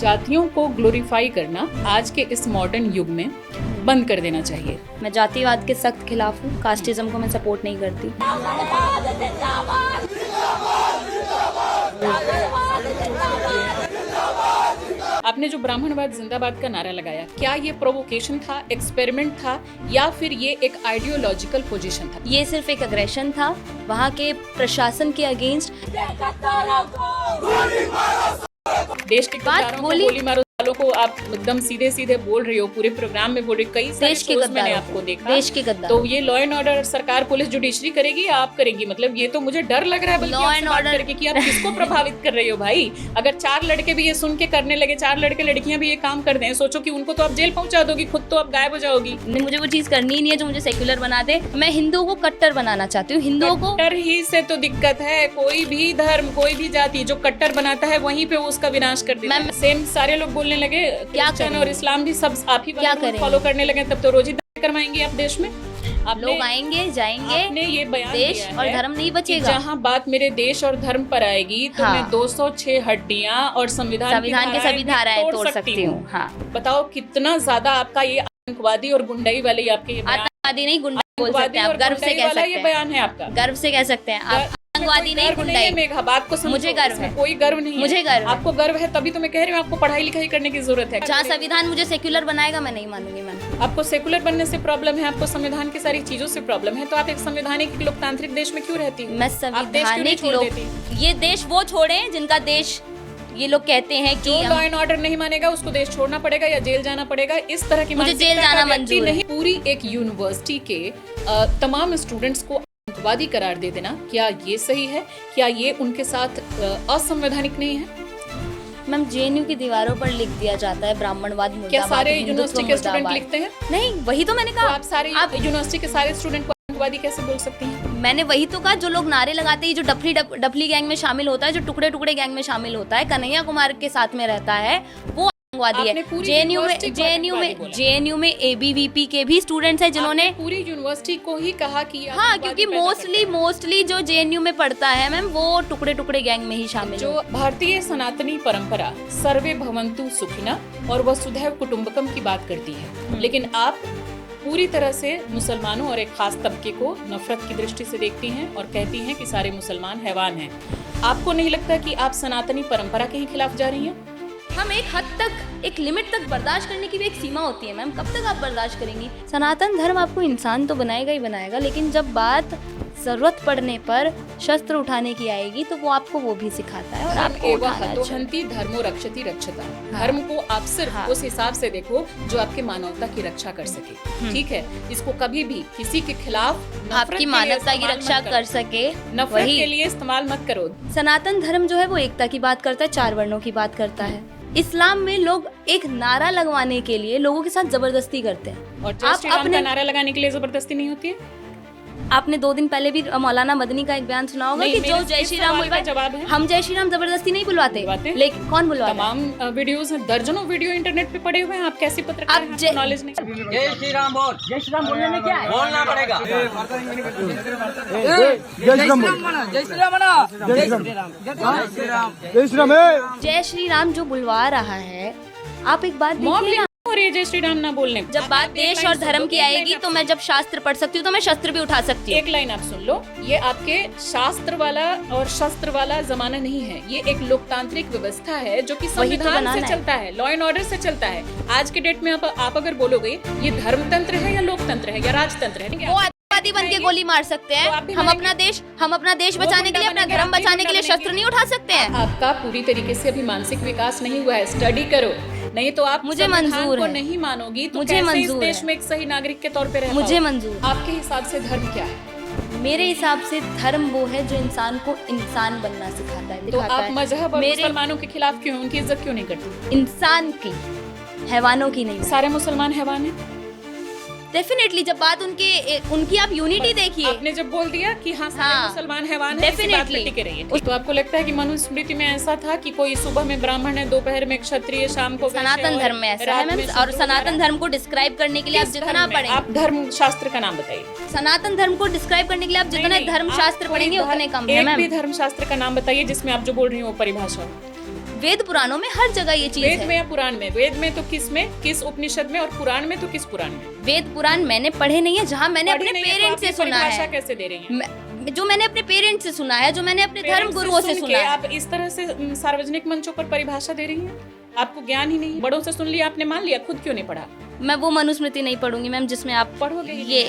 जातियों को ग्लोरीफाई करना आज के इस मॉडर्न युग में बंद कर देना चाहिए। मैं जातिवाद के सख्त खिलाफ हूँ, कास्टिज्म को मैं सपोर्ट नहीं करती। आपने जो ब्राह्मणवाद जिंदाबाद का नारा लगाया, क्या ये प्रोवोकेशन था, एक्सपेरिमेंट था, या फिर ये एक आइडियोलॉजिकल पोजीशन था? ये सिर्फ एक अग्रेशन था वहाँ के प्रशासन के अगेंस्ट। देश के गद्दारों को गोली मारो वालों को आप एकदम सीधे सीधे बोल रही हो, पूरे प्रोग्राम में बोल रही हो। कई सारे शोज मैंने आपको देखा। देश के गद्दार। तो ये लॉ एंड ऑर्डर सरकार, पुलिस, जुडिशरी करेगी या आप करेगी? मतलब ये तो मुझे डर लग रहा है बल्कि लॉ एंड ऑर्डर करके कि आप किसको प्रभावित कर रही हो भाई। अगर 4 लड़के भी ये सुन के करने लगे, 4 लड़के लड़कियां भी ये काम कर दें, सोचो कि उनको तो आप जेल पहुंचा दोगी, खुद तो आप गायब हो जाओगी। मुझे वो चीज करनी ही नहीं है जो मुझे सेक्युलर बना दे। मैं हिंदुओं को कट्टर बनाना चाहती हूँ। हिंदुओं को कट्टर ही से तो दिक्कत है। कोई भी धर्म, कोई भी जाति जो कट्टर बनाता है वहीं पे वो उसका विनाश कर देता है। सेम सारे लोग बोलने लगे, क्रिश्चियन और इस्लाम भी सब आप ही फॉलो करने लगे, तब तो रोजी करवाएंगे आप देश में। लोग आएंगे जाएंगे, आपने ये बयान देश और धर्म नहीं बचेगा। जहाँ बात मेरे देश और धर्म पर आएगी तो मैं 206 हड्डियां और संविधान के सभी धाराएं तोड़ सकती हूँ। हाँ, बताओ कितना ज्यादा आपका ये आतंकवादी और गुंडाई वाले आपके आतंकवादी नहीं गुंडा बोल सकते हैं आप, गर्व से कह सकते हैं। ये बयान है आपका, गर्व से कह सकते हैं आप। आतंकवादी नहीं, गुंडाई। मेघा, बात को समझो, मुझे गर्व है। कोई गर्व नहीं है। मुझे गर्व है। आपको गर्व है तभी तो मैं कह रही हूँ आपको पढ़ाई लिखाई करने की जरूरत है। जहाँ संविधान मुझे सेक्युलर बनाएगा मैं नहीं मानूंगी। मैम, आपको सेकुलर बनने से प्रॉब्लम है, आपको संविधान की सारी चीजों से प्रॉब्लम है, तो आप एक संवैधानिक लोकतांत्रिक देश में क्यों रहती है? मैं संवैधानिक लोग, ये देश वो छोड़े जिनका देश ये लोग कहते हैं कि लॉ एंड ऑर्डर नहीं मानेगा उसको देश छोड़ना पड़ेगा या जेल जाना पड़ेगा। इस तरह की मुझे जेल जाना मंजूर नहीं। पूरी एक यूनिवर्सिटी के तमाम स्टूडेंट्स को आतंकवादी करार दे देना, क्या ये सही है? क्या ये उनके साथ असंवैधानिक नहीं है? मैम, जेएनयू की दीवारों पर लिख दिया जाता है ब्राह्मणवाद मुर्दाबाद। क्या सारे यूनिवर्सिटी के स्टूडेंट लिखते हैं? नहीं, वही तो मैंने कहा। तो आप सारे यूनिवर्सिटी के सारे स्टूडेंट को आतंकवादी कैसे बोल सकती हैं? मैंने वही तो कहा, जो लोग नारे लगाते हैं, जो डफली गैंग में शामिल होता है, जो टुकड़े टुकड़े गैंग में शामिल होता है, कन्हैया कुमार के साथ में रहता है, वो आतंकवादी है। जेएनयू में एबीवीपी के भी स्टूडेंट्स हैं जिन्होंने पूरी यूनिवर्सिटी को ही कहा कि हाँ, क्योंकि मोस्टली जो जेएनयू में पढ़ता है मैम, वो टुकड़े टुकड़े गैंग में ही शामिल है। जो भारतीय सनातनी परंपरा सर्वे भवन्तु सुखिनः और वसुधैव कुटुंबकम की बात करती है, लेकिन आप पूरी तरह से मुसलमानों और एक खास तबके को नफरत की दृष्टि से देखती हैं और कहती हैं कि सारे मुसलमान हैवान हैं। आपको नहीं लगता कि आप सनातनी परंपरा के ही खिलाफ जा रही हैं? हम एक हद तक, एक लिमिट तक बर्दाश्त करने की भी एक सीमा होती है मैम। कब तक आप बर्दाश्त करेंगी? सनातन धर्म आपको इंसान तो बनाएगा ही बनाएगा, लेकिन जब बात जरूरत पड़ने पर शस्त्र उठाने की आएगी तो वो आपको वो भी सिखाता है। और आपको धर्मो रक्षति रक्षता। धर्म को आप सिर्फ उस हिसाब से देखो जो आपके मानवता की रक्षा कर सके, ठीक है? इसको कभी भी किसी के खिलाफ आपकी मानवता की रक्षा कर सके, नफरत के लिए इस्तेमाल मत करो। सनातन धर्म जो है वो एकता की बात करता है, 4 वर्णों की बात करता है। इस्लाम में लोग एक नारा लगवाने के लिए लोगों के साथ जबरदस्ती करते हैं। और जय श्री राम का नारा लगाने के लिए जबरदस्ती नहीं होती है। आपने 2 दिन पहले भी मौलाना मदनी का एक बयान सुना होगा कि जो जय श्री राम बुलवाए, जवाब है हम जय श्री राम जबरदस्ती नहीं बुलवाते, लेकिन कौन बुलवाता? तमाम वीडियोस हैं, दर्जनों वीडियो इंटरनेट पे पड़े हुए हैं। आप कैसे पत्रकार हैं? नॉलेज नहीं। जय श्री राम बोल, जय श्री राम बोलने में क्या है? बोलना पड़ेगा। जय श्री राम जो बुलवा रहा है, आप एक बात देखिए, और ये जय श्री राम ना बोलने, जब बात देश और धर्म की आएगी तो मैं जब शास्त्र पढ़ सकती हूँ तो मैं शस्त्र भी उठा सकती हूँ। एक लाइन आप सुन लो, ये आपके शास्त्र वाला और शस्त्र वाला जमाना नहीं है, ये एक लोकतांत्रिक व्यवस्था है जो कि संविधान से चलता है, लॉ एंड ऑर्डर से चलता है। आज के डेट में आप अगर बोलोगे ये धर्मतंत्र है या लोकतंत्र है या राजतंत्र है, वो आतंकवादी बन के गोली मार सकते हैं। हम अपना देश बचाने के लिए, अपना धर्म बचाने के लिए शस्त्र नहीं उठा सकते हैं। आपका पूरी तरीके से अभी मानसिक विकास नहीं हुआ है, स्टडी करो, नहीं तो आप मुझे मंजूर को है, नहीं मानोगी तो मुझे कैसे इस मंजूर देश है, में एक सही नागरिक के तौर पे रह मुझे पाओगे? मंजूर। आपके हिसाब से धर्म क्या है? मेरे हिसाब से धर्म वो है जो इंसान को इंसान बनना सिखाता है, तो आप मजहब और मुसलमानों के खिलाफ क्यों, उनकी इज्जत क्यों नहीं करती? इंसान की, हैवानों की नहीं। सारे मुसलमान हैवान हैं? डेफिनेटली, जब बात उनकी आप यूनिटी देखिए। आपने जब बोल दिया कि हाँ सारे मुसलमान हैवान हैं, इसी बात पे टिके रहिए। तो आपको लगता है कि मनुस्मृति में ऐसा था कि कोई सुबह में ब्राह्मण है, दोपहर में क्षत्रिय, शाम को सनातन धर्म में ऐसा है मैम, और सनातन धर्म को डिस्क्राइब करने के लिए आप जितना पढ़ेंगे, आप धर्म शास्त्र का नाम बताइए। सनातन धर्म को डिस्क्राइब करने के लिए आप जितने धर्म शास्त्र पढ़ेंगे उतने कम है मैम। एक भी धर्म शास्त्र का नाम बताइए जिसमें आप जो बोल रही हो वो परिभाषा हो। वेद पुराणों में हर जगह ये चीज वेद है। में या पुराण में? वेद में तो किस उपनिषद में, और पुराण में तो किस पुराण में? वेद पुराण मैंने पढ़े नहीं है, जहाँ मैंने अपने पेरेंट्स से सुना परिभाषा है। कैसे दे रही हैं? जो मैंने अपने पेरेंट्स से सुना है, जो मैंने अपने धर्म गुरुओं से सुना है। आप इस तरह से सार्वजनिक मंचों पर परिभाषा दे रही हैं? आपको ज्ञान ही नहीं है। बड़ों से सुन लिया आपने, मान लिया, खुद क्यों नहीं पढ़ा? मैं वो मनुस्मृति नहीं पढ़ूंगी मैम जिसमें आप पढ़ोगे ही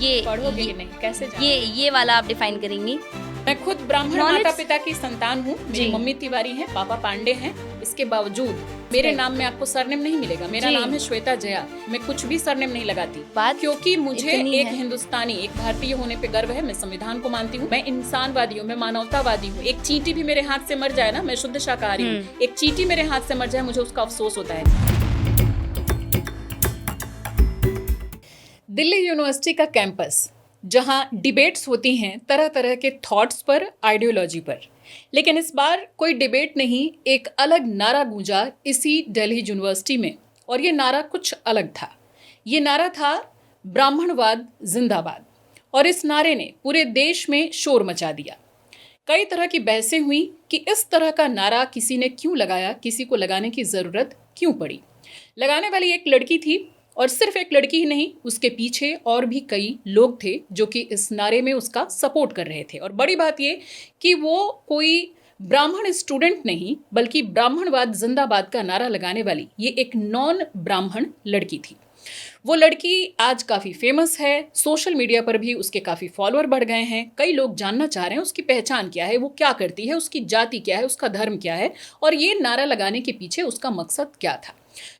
ये पढ़ोगे ही नहीं, कैसे जाने? ये वाला आप डिफाइन करेंगी। मैं खुद ब्राह्मण Knowledge- माता पिता की संतान हूँ। मेरी जी। मम्मी तिवारी हैं, पापा पांडे हैं। इसके बावजूद मेरे नाम में आपको सरनेम नहीं मिलेगा। मेरा जी। नाम है श्वेता जया। मैं कुछ भी सरनेम नहीं लगाती, बात क्योंकि मुझे इतनी एक है। हिंदुस्तानी, एक भारतीय होने पे गर्व है। मैं संविधान को मानती हूँ, मैं इंसानवादी हूँ, मैं मानवतावादी हूँ। एक चींटी भी मेरे हाथ से मर जाए ना, मैं शुद्ध शाकाहारी हूँ, एक चींटी मेरे हाथ से मर जाए मुझे उसका अफसोस होता है। दिल्ली यूनिवर्सिटी का कैंपस, जहां डिबेट्स होती हैं तरह तरह के थॉट्स पर, आइडियोलॉजी पर, लेकिन इस बार कोई डिबेट नहीं, एक अलग नारा गूंजा इसी दिल्ली यूनिवर्सिटी में। और ये नारा कुछ अलग था। ये नारा था ब्राह्मणवाद जिंदाबाद। और इस नारे ने पूरे देश में शोर मचा दिया। कई तरह की बहसें हुई कि इस तरह का नारा किसी ने क्यों लगाया, किसी को लगाने की ज़रूरत क्यों पड़ी। लगाने वाली एक लड़की थी, और सिर्फ एक लड़की ही नहीं, उसके पीछे और भी कई लोग थे जो कि इस नारे में उसका सपोर्ट कर रहे थे। और बड़ी बात ये कि वो कोई ब्राह्मण स्टूडेंट नहीं, बल्कि ब्राह्मणवाद जिंदाबाद का नारा लगाने वाली ये एक नॉन ब्राह्मण लड़की थी। वो लड़की आज काफ़ी फेमस है, सोशल मीडिया पर भी उसके काफ़ी फॉलोअर बढ़ गए हैं। कई लोग जानना चाह रहे हैं उसकी पहचान क्या है, वो क्या करती है, उसकी जाति क्या है, उसका धर्म क्या है, और ये नारा लगाने के पीछे उसका मकसद क्या था।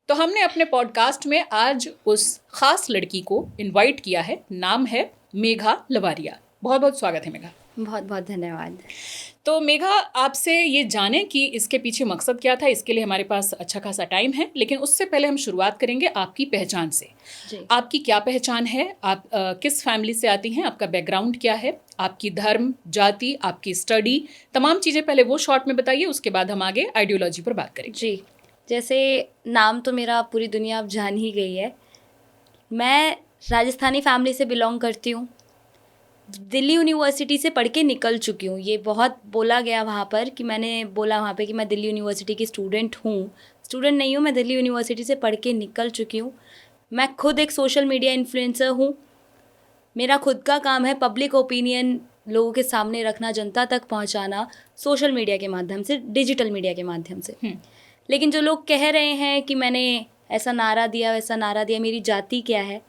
तो हमने अपने पॉडकास्ट में आज उस खास लड़की को इनवाइट किया है। नाम है मेघा लवारिया। बहुत बहुत स्वागत है मेघा। बहुत बहुत धन्यवाद। तो मेघा, आपसे ये जानें कि इसके पीछे मकसद क्या था, इसके लिए हमारे पास अच्छा खासा टाइम है, लेकिन उससे पहले हम शुरुआत करेंगे आपकी पहचान से। जी। आपकी क्या पहचान है? आप किस फैमिली से आती हैं? आपका बैकग्राउंड क्या है? आपकी धर्म, जाति, आपकी स्टडी, तमाम चीज़ें पहले वो शॉर्ट में बताइए, उसके बाद हम आगे आइडियोलॉजी पर बात करेंगे। जी, जैसे नाम तो मेरा पूरी दुनिया अब जान ही गई है। मैं राजस्थानी फैमिली से बिलोंग करती हूँ। दिल्ली यूनिवर्सिटी से पढ़ के निकल चुकी हूँ। ये बहुत बोला गया वहाँ पर कि मैंने बोला वहाँ पे कि मैं दिल्ली यूनिवर्सिटी की स्टूडेंट हूँ। स्टूडेंट नहीं हूँ, मैं दिल्ली यूनिवर्सिटी से पढ़ के निकल चुकी हूँ। मैं खुद एक सोशल मीडिया इन्फ्लुएंसर हूँ। मेरा खुद का काम है पब्लिक ओपिनियन लोगों के सामने रखना, जनता तक पहुँचाना, सोशल मीडिया के माध्यम से, डिजिटल मीडिया के माध्यम से। लेकिन जो लोग कह रहे हैं कि मैंने ऐसा नारा दिया, वैसा नारा दिया, मेरी जाति क्या है,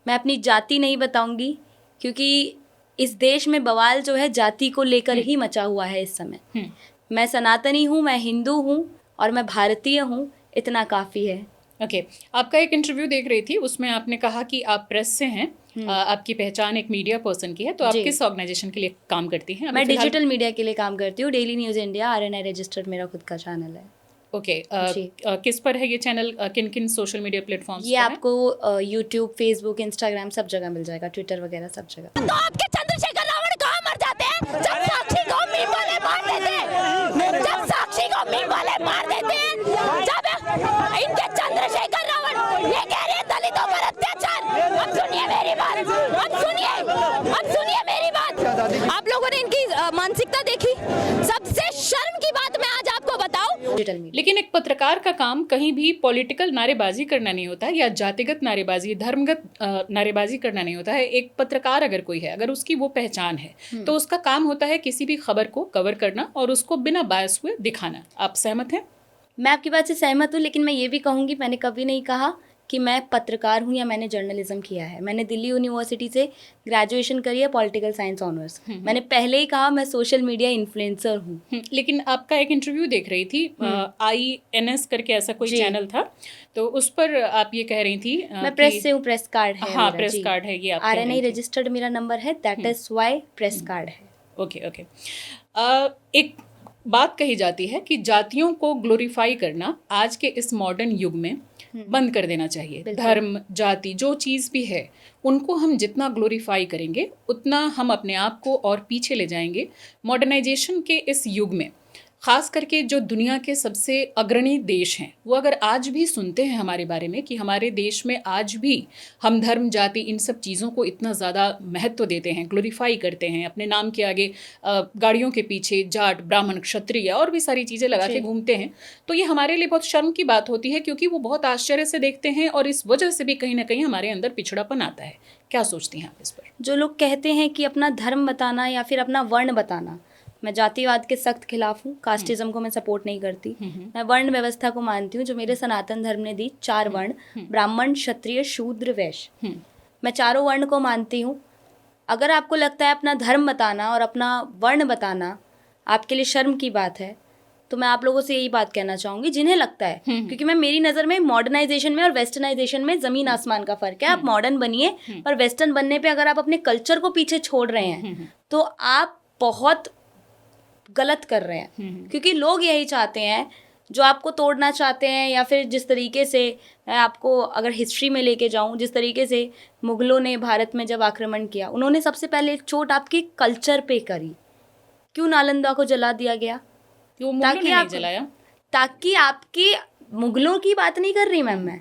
मैं अपनी जाति नहीं बताऊंगी, क्योंकि इस देश में बवाल जो है जाति को लेकर ही मचा हुआ है इस समय। मैं सनातनी हूँ, मैं हिंदू हूँ और मैं भारतीय हूँ, इतना काफ़ी है। ओके, आपका एक इंटरव्यू देख रही थी, उसमें आपने कहा कि आप प्रेस से हैं, आपकी पहचान एक मीडिया पर्सन की है, तो आप जी। किस ऑर्गेनाइजेशन के लिए काम करती हैं? मैं डिजिटल मीडिया के लिए काम करती हूँ। Daily news India, RNI registered मेरा खुद का चैनल है। ओके, जी। किस पर है ये चैनल? किन किन सोशल मीडिया प्लेटफॉर्म्स ये पर है? आपको यूट्यूब, फेसबुक, इंस्टाग्राम सब जगह मिल जाएगा, ट्विटर वगैरह सब जगह। तो आपके चंद्रशेखर रावण कहाँ मर जाते हैं? जब साक्षी को मीम वाले मार देते हैं, जब साक्षी को मीम वाले मार देते हैं, जब इनके चंद्रशेखर रावण ये कह रहे हैं दलितों पर अत्याचार। अब सुनिए मेरी बात, अब सुनिए मेरी बात। आप लोगों ने इनकी मानसिकता देखी। सबसे शर्म की बात मैं आज आपको बताऊं, डिजिटल मीडिया। लेकिन एक पत्रकार का काम कहीं भी पॉलिटिकल नारेबाजी करना नहीं होता है, या जातिगत नारेबाजी, धर्मगत नारेबाजी करना नहीं होता है। एक पत्रकार अगर कोई है, अगर उसकी वो पहचान है, तो उसका काम होता है किसी भी खबर को कवर करना और उसको बिना बायस हुए दिखाना। आप सहमत हैं? मैं आपकी बात से सहमत हूँ, लेकिन मैं ये भी कहूँगी, मैंने कभी नहीं कहा कि मैं पत्रकार हूँ या मैंने जर्नलिज्म किया है। मैंने दिल्ली यूनिवर्सिटी से ग्रेजुएशन करी है, पॉलिटिकल साइंस ऑनर्स। मैंने पहले ही कहा मैं सोशल मीडिया इन्फ्लुएंसर हूँ। लेकिन आपका एक इंटरव्यू देख रही थी, INS करके ऐसा कोई जी। चैनल था, तो उस पर आप ये कह रही थी मैं प्रेस से हूँ, प्रेस कार्ड है हाँ, मेरा, प्रेस जी। कार्ड है, ये आप कह रही RNI थी। रजिस्टर्ड मेरा नंबर है, that is why press card है। Okay okay. एक बात कही जाती है कि जातियों को ग्लोरीफाई करना आज के इस मॉडर्न युग में बंद कर देना चाहिए। बिल्कुल। धर्म, जाति, जो चीज़ भी है, उनको हम जितना ग्लोरीफाई करेंगे उतना हम अपने आप को और पीछे ले जाएंगे। मॉडर्नाइजेशन के इस युग में खास करके जो दुनिया के सबसे अग्रणी देश हैं वो अगर आज भी सुनते हैं हमारे बारे में कि हमारे देश में आज भी हम धर्म जाति इन सब चीज़ों को इतना ज़्यादा महत्व देते हैं, ग्लोरीफाई करते हैं, अपने नाम के आगे गाड़ियों के पीछे जाट ब्राह्मण क्षत्रिय और भी सारी चीज़ें लगा के घूमते हैं, तो ये हमारे लिए बहुत शर्म की बात होती है क्योंकि वो बहुत आश्चर्य से देखते हैं और इस वजह से भी कहीं ना कहीं हमारे अंदर पिछड़ापन आता है। क्या सोचती हैं आप इस पर? जो लोग कहते हैं कि अपना धर्म बताना या फिर अपना वर्ण बताना, मैं जातिवाद के सख्त खिलाफ हूँ, कास्टिज्म को मैं सपोर्ट नहीं करती। मैं वर्ण व्यवस्था को मानती हूँ जो मेरे सनातन धर्म ने दी, 4 वर्ण, ब्राह्मण क्षत्रिय शूद्र वैश्य, मैं चारों वर्ण को मानती हूँ। अगर आपको लगता है अपना धर्म बताना और अपना वर्ण बताना आपके लिए शर्म की बात है, तो मैं आप लोगों से यही बात कहना चाहूँगी जिन्हें लगता है, क्योंकि मैं मेरी नज़र में मॉडर्नाइजेशन में और वेस्टर्नाइजेशन में ज़मीन आसमान का फ़र्क है। आप मॉडर्न बनिए और वेस्टर्न बनने पे अगर आप अपने कल्चर को पीछे छोड़ रहे हैं तो आप बहुत गलत कर रहे हैं, क्योंकि लोग यही चाहते हैं जो आपको तोड़ना चाहते हैं। या फिर जिस तरीके से मैं आपको अगर हिस्ट्री में लेके जाऊं, जिस तरीके से मुग़लों ने भारत में जब आक्रमण किया, उन्होंने सबसे पहले एक चोट आपके कल्चर पे करी। क्यों नालंदा को जला दिया गया? ताकि आप जलाया, ताकि आपकी मुग़लों की बात नहीं कर रही मैम, मैं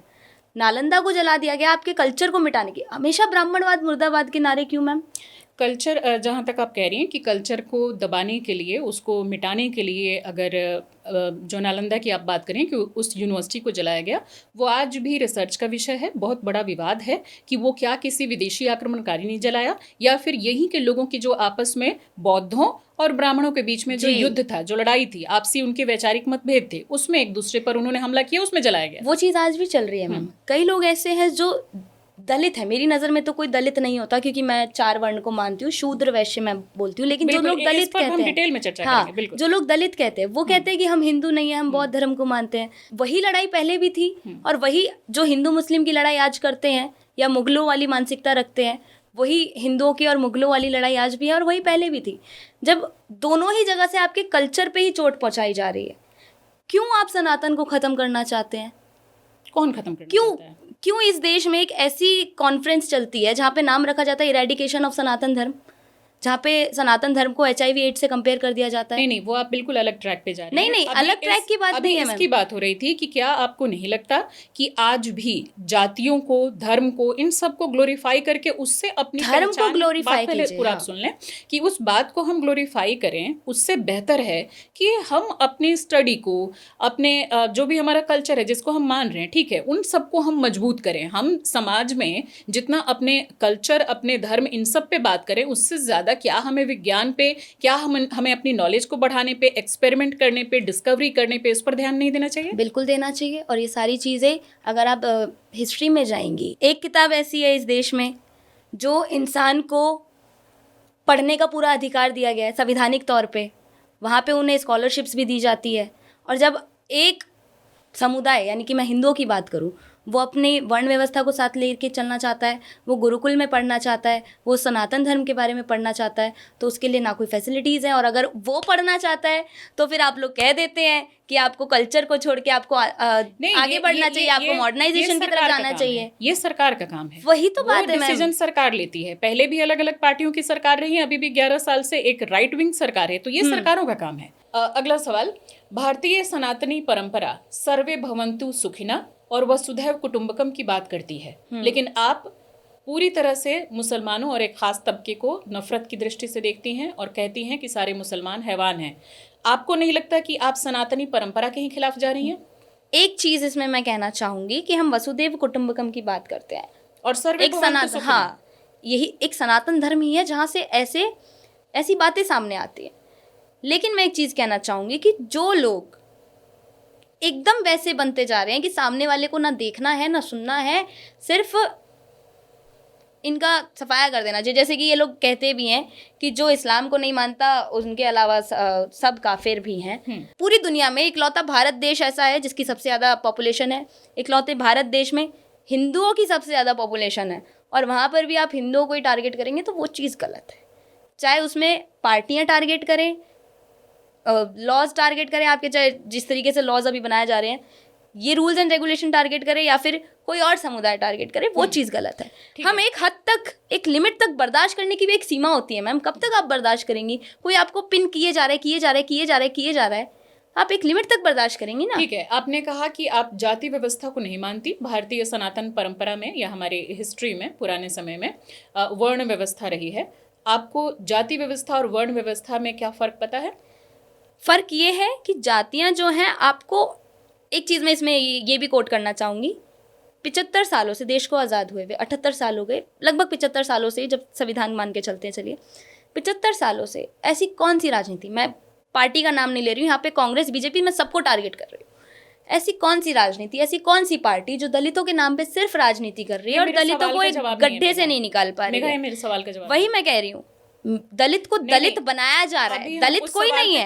नालंदा को जला दिया गया आपके कल्चर को मिटाने की। हमेशा ब्राह्मणवाद मुर्दाबाद के नारे क्यों मैम? कल्चर, जहाँ तक आप कह रही हैं कि कल्चर को दबाने के लिए, उसको मिटाने के लिए, अगर जो नालंदा की आप बात करें कि उस यूनिवर्सिटी को जलाया गया, वो आज भी रिसर्च का विषय है। बहुत बड़ा विवाद है कि वो क्या किसी विदेशी आक्रमणकारी ने जलाया या फिर यहीं के लोगों की जो आपस में बौद्धों और ब्राह्मणों के बीच में जो युद्ध था, जो लड़ाई थी, आपसी उनके वैचारिक मतभेद थे, उसमें एक दूसरे पर उन्होंने हमला किया, उसमें जलाया गया। वो चीज़ आज भी चल रही है मैम। कई लोग ऐसे हैं जो दलित है, मेरी नज़र में तो कोई दलित नहीं होता क्योंकि मैं 4 वर्ण को मानती हूँ, शूद्र वैश्य मैं बोलती हूँ, लेकिन जो लोग दलित कहते हैं, डिटेल में चर्चा हाँ, करेंगे, बिल्कुल। जो लोग दलित कहते हैं वो कहते हैं कि हम हिंदू नहीं है, हम बौद्ध धर्म को मानते हैं। वही लड़ाई पहले भी थी और वही जो हिंदू मुस्लिम की लड़ाई आज करते हैं या मुगलों वाली मानसिकता रखते हैं, वही हिंदुओं की और मुगलों वाली लड़ाई आज भी है और वही पहले भी थी। जब दोनों ही जगह से आपके कल्चर पे ही चोट पहुंचाई जा रही है, क्यों आप सनातन को ख़त्म करना चाहते हैं? कौन खत्म करना क्यों चाहता है? क्यों इस देश में एक ऐसी कॉन्फ्रेंस चलती है जहाँ पे नाम रखा जाता है इरेडिकेशन ऑफ सनातन धर्म, जहाँ पे सनातन धर्म को HIV एड्स से कंपेयर कर दिया जाता है? नहीं, वो आप बिल्कुल अलग ट्रैक पे जा रहे हैं। नहीं, अलग ट्रैक की बात नहीं है मैम। इसकी बात हो रही थी कि क्या आपको नहीं लगता कि आज भी जातियों को, धर्म को, इन सब को ग्लोरीफाई करके उससे अपनी धर्म को ग्लोरीफाई कीजिए, पूरा आप सुन लें कि उस बात को हम ग्लोरीफाई करें, उससे बेहतर है कि हम अपने स्टडी को, अपने जो भी हमारा कल्चर है जिसको हम मान रहे हैं, ठीक है, उन सबको हम मजबूत करें। हम समाज में जितना अपने कल्चर, अपने धर्म, इन सब पे बात करें, उससे ज़्यादा क्या हमें विज्ञान पे, क्या हमें अपनी नॉलेज को बढ़ाने पे, एक्सपेरिमेंट करने पे, डिस्कवरी करने पे, इस पर ध्यान नहीं देना चाहिए? बिल्कुल देना चाहिए। और ये सारी चीज़ें अगर आप हिस्ट्री में जाएंगी, एक किताब ऐसी है इस देश में जो इंसान को पढ़ने का पूरा अधिकार दिया गया है संविधानिक तौर पे, वहाँ पे उन्हें स्कॉलरशिप्स भी दी जाती है। और जब एक समुदाय, यानी कि मैं हिंदुओं की बात करूँ, वो अपनी वर्ण व्यवस्था को साथ लेके चलना चाहता है, वो गुरुकुल में पढ़ना चाहता है, वो सनातन धर्म के बारे में पढ़ना चाहता है, तो उसके लिए ना कोई फैसिलिटीज़ है। और अगर वो पढ़ना चाहता है तो फिर आप लोग कह देते हैं कि आपको कल्चर को छोड़ के आपको आगे बढ़ना चाहिए, आपको मॉडर्नाइजेशन की तरफ जाना चाहिए। ये सरकार का काम है, वही तो बात है मैम। डिसीजन सरकार लेती है। पहले भी अलग अलग पार्टियों की सरकार रही है, अभी भी 11 साल से एक राइट विंग सरकार है, तो ये सरकारों का काम है। अगला सवाल, भारतीय सनातनी परंपरा सर्वे भवन्तु सुखिनः और वसुधैव कुटुंबकम की बात करती है, लेकिन आप पूरी तरह से मुसलमानों और एक खास तबके को नफरत की दृष्टि से देखती हैं और कहती हैं कि सारे मुसलमान हैवान हैं। आपको नहीं लगता कि आप सनातनी परंपरा के ही खिलाफ जा रही हैं? एक चीज़ इसमें मैं कहना चाहूँगी कि हम वसुधैव कुटुंबकम की बात करते हैं और सर्वे एक सनातन, हाँ, यही एक सनातन धर्म ही है जहाँ से ऐसी बातें सामने आती हैं। लेकिन मैं एक चीज़ कहना चाहूँगी कि जो लोग एकदम वैसे बनते जा रहे हैं कि सामने वाले को ना देखना है ना सुनना है, सिर्फ इनका सफाया कर देना चाहिए। जैसे कि ये लोग कहते भी हैं कि जो इस्लाम को नहीं मानता उनके अलावा सब काफिर भी हैं। पूरी दुनिया में इकलौता भारत देश ऐसा है जिसकी सबसे ज़्यादा पॉपुलेशन है। इकलौते भारत देश में हिंदुओं की सबसे ज़्यादा पॉपुलेशन है और वहाँ पर भी आप हिंदुओं को ही टारगेट करेंगे तो वो चीज़ गलत है। चाहे उसमें पार्टियाँ टारगेट करें, लॉज टारगेट करें आपके, चाहे जिस तरीके से लॉज अभी बनाए जा रहे हैं, ये रूल्स एंड रेगुलेशन टारगेट करें या फिर कोई और समुदाय टारगेट करे, वो चीज़ गलत है। हम एक हद तक, एक लिमिट तक बर्दाश्त करने की भी एक सीमा होती है मैम। कब तक आप बर्दाश्त करेंगी? कोई आपको पिन किए जा रहा है, किए जा रहा है, किए जा रहा है, किए जा रहा है, आप एक लिमिट तक बर्दाश्त करेंगी ना। ठीक है, आपने कहा कि आप जाति व्यवस्था को नहीं मानती। भारतीय सनातन परंपरा में या हमारे हिस्ट्री में पुराने समय में वर्ण व्यवस्था रही है। आपको जाति व्यवस्था और वर्ण व्यवस्था में क्या फ़र्क पता है? फ़र्क ये है कि जातियाँ जो हैं, आपको एक चीज़ मैं इसमें ये भी कोट करना चाहूँगी। 75 सालों से देश को आज़ाद हुए हुए 78 साल हो गए, लगभग 75 सालों से, जब संविधान मान के चलते हैं, चलिए 75 सालों से ऐसी कौन सी राजनीति, मैं पार्टी का नाम नहीं ले रही हूँ यहाँ पे, कांग्रेस बीजेपी मैं सबको टारगेट कर रही हूँ, ऐसी कौन सी राजनीति, ऐसी कौन सी पार्टी जो दलितों के नाम पे सिर्फ राजनीति कर रही है और दलितों को एक गड्ढे से नहीं निकाल पा रही है? मेरे सवाल का जवाब वही मैं कह रही हूँ, दलित को दलित बनाया जा रहा है। दलित कोई नहीं है,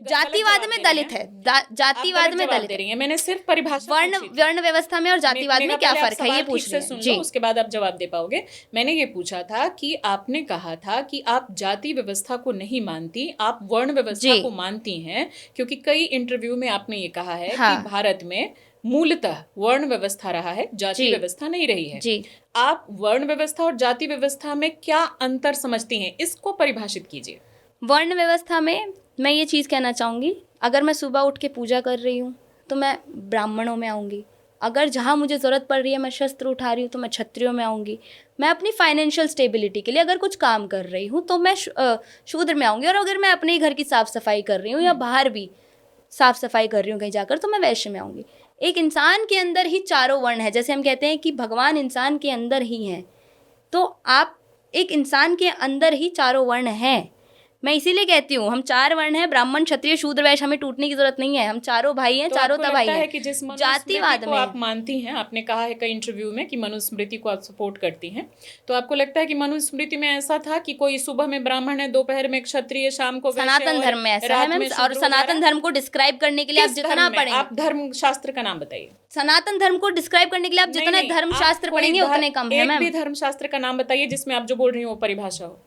जातिवाद में दलित है, जातिवाद में दलित है। मैंने सिर्फ परिभाषा वर्ण व्यवस्था में और जातिवाद में क्या फर्क है, ये पूछ रही हूं जी। उसके बाद आप जवाब दे पाओगे। मैंने ये पूछा था कि आपने कहा था कि आप जाति व्यवस्था को नहीं मानती, आप वर्ण व्यवस्था को मानती हैं, क्योंकि कई इंटरव्यू में आपने ये कहा है कि भारत में मूलतः वर्ण व्यवस्था रहा है, जाति व्यवस्था नहीं रही है जी। आप वर्ण व्यवस्था और जाति व्यवस्था में क्या अंतर समझती हैं, इसको परिभाषित कीजिए। वर्ण व्यवस्था में मैं ये चीज़ कहना चाहूँगी, अगर मैं सुबह उठ के पूजा कर रही हूँ तो मैं ब्राह्मणों में आऊँगी, अगर जहाँ मुझे ज़रूरत पड़ रही है मैं शस्त्र उठा रही हूँ तो मैं क्षत्रियों में आऊँगी, मैं अपनी फाइनेंशियल स्टेबिलिटी के लिए अगर कुछ काम कर रही हूँ तो मैं शूद्र में आऊँगी, और अगर मैं अपने ही घर की साफ़ सफाई कर रही हूँ या बाहर भी साफ़ सफाई कर रही हूँ कहीं जाकर तो मैं वैश्य में आऊँगी। एक इंसान के अंदर ही चारों वर्ण है, जैसे हम कहते हैं कि भगवान इंसान के अंदर ही हैं, तो आप एक इंसान के अंदर ही चारों वर्ण हैं। मैं इसीलिए कहती हूँ हम 4 वर्ण हैं, ब्राह्मण क्षत्रिय शूद्र वैश्य, हमें टूटने की जरूरत नहीं है, हम चारों भाई हैं, चारों तबाही हैं। कि जिस जातिवाद में आप मानती हैं, आपने कहा है कई इंटरव्यू में कि मनुस्मृति को आप सपोर्ट करती हैं, तो आपको लगता है कि मनुस्मृति में ऐसा था कि कोई सुबह में ब्राह्मण है, दोपहर में क्षत्रिय, शाम को सनातन धर्म में ऐसा है मैम, और सनातन धर्म को डिस्क्राइब करने के लिए आप जितना पढ़ेंगे, आप धर्म शास्त्र का नाम बताइए। सनातन धर्म को डिस्क्राइब करने के लिए आप जितना धर्म शास्त्र पढ़ेंगे उतने कम है मैम। एक भी धर्म शास्त्र का नाम बताइए जिसमें आप जो बोल रही हो वो परिभाषा हो।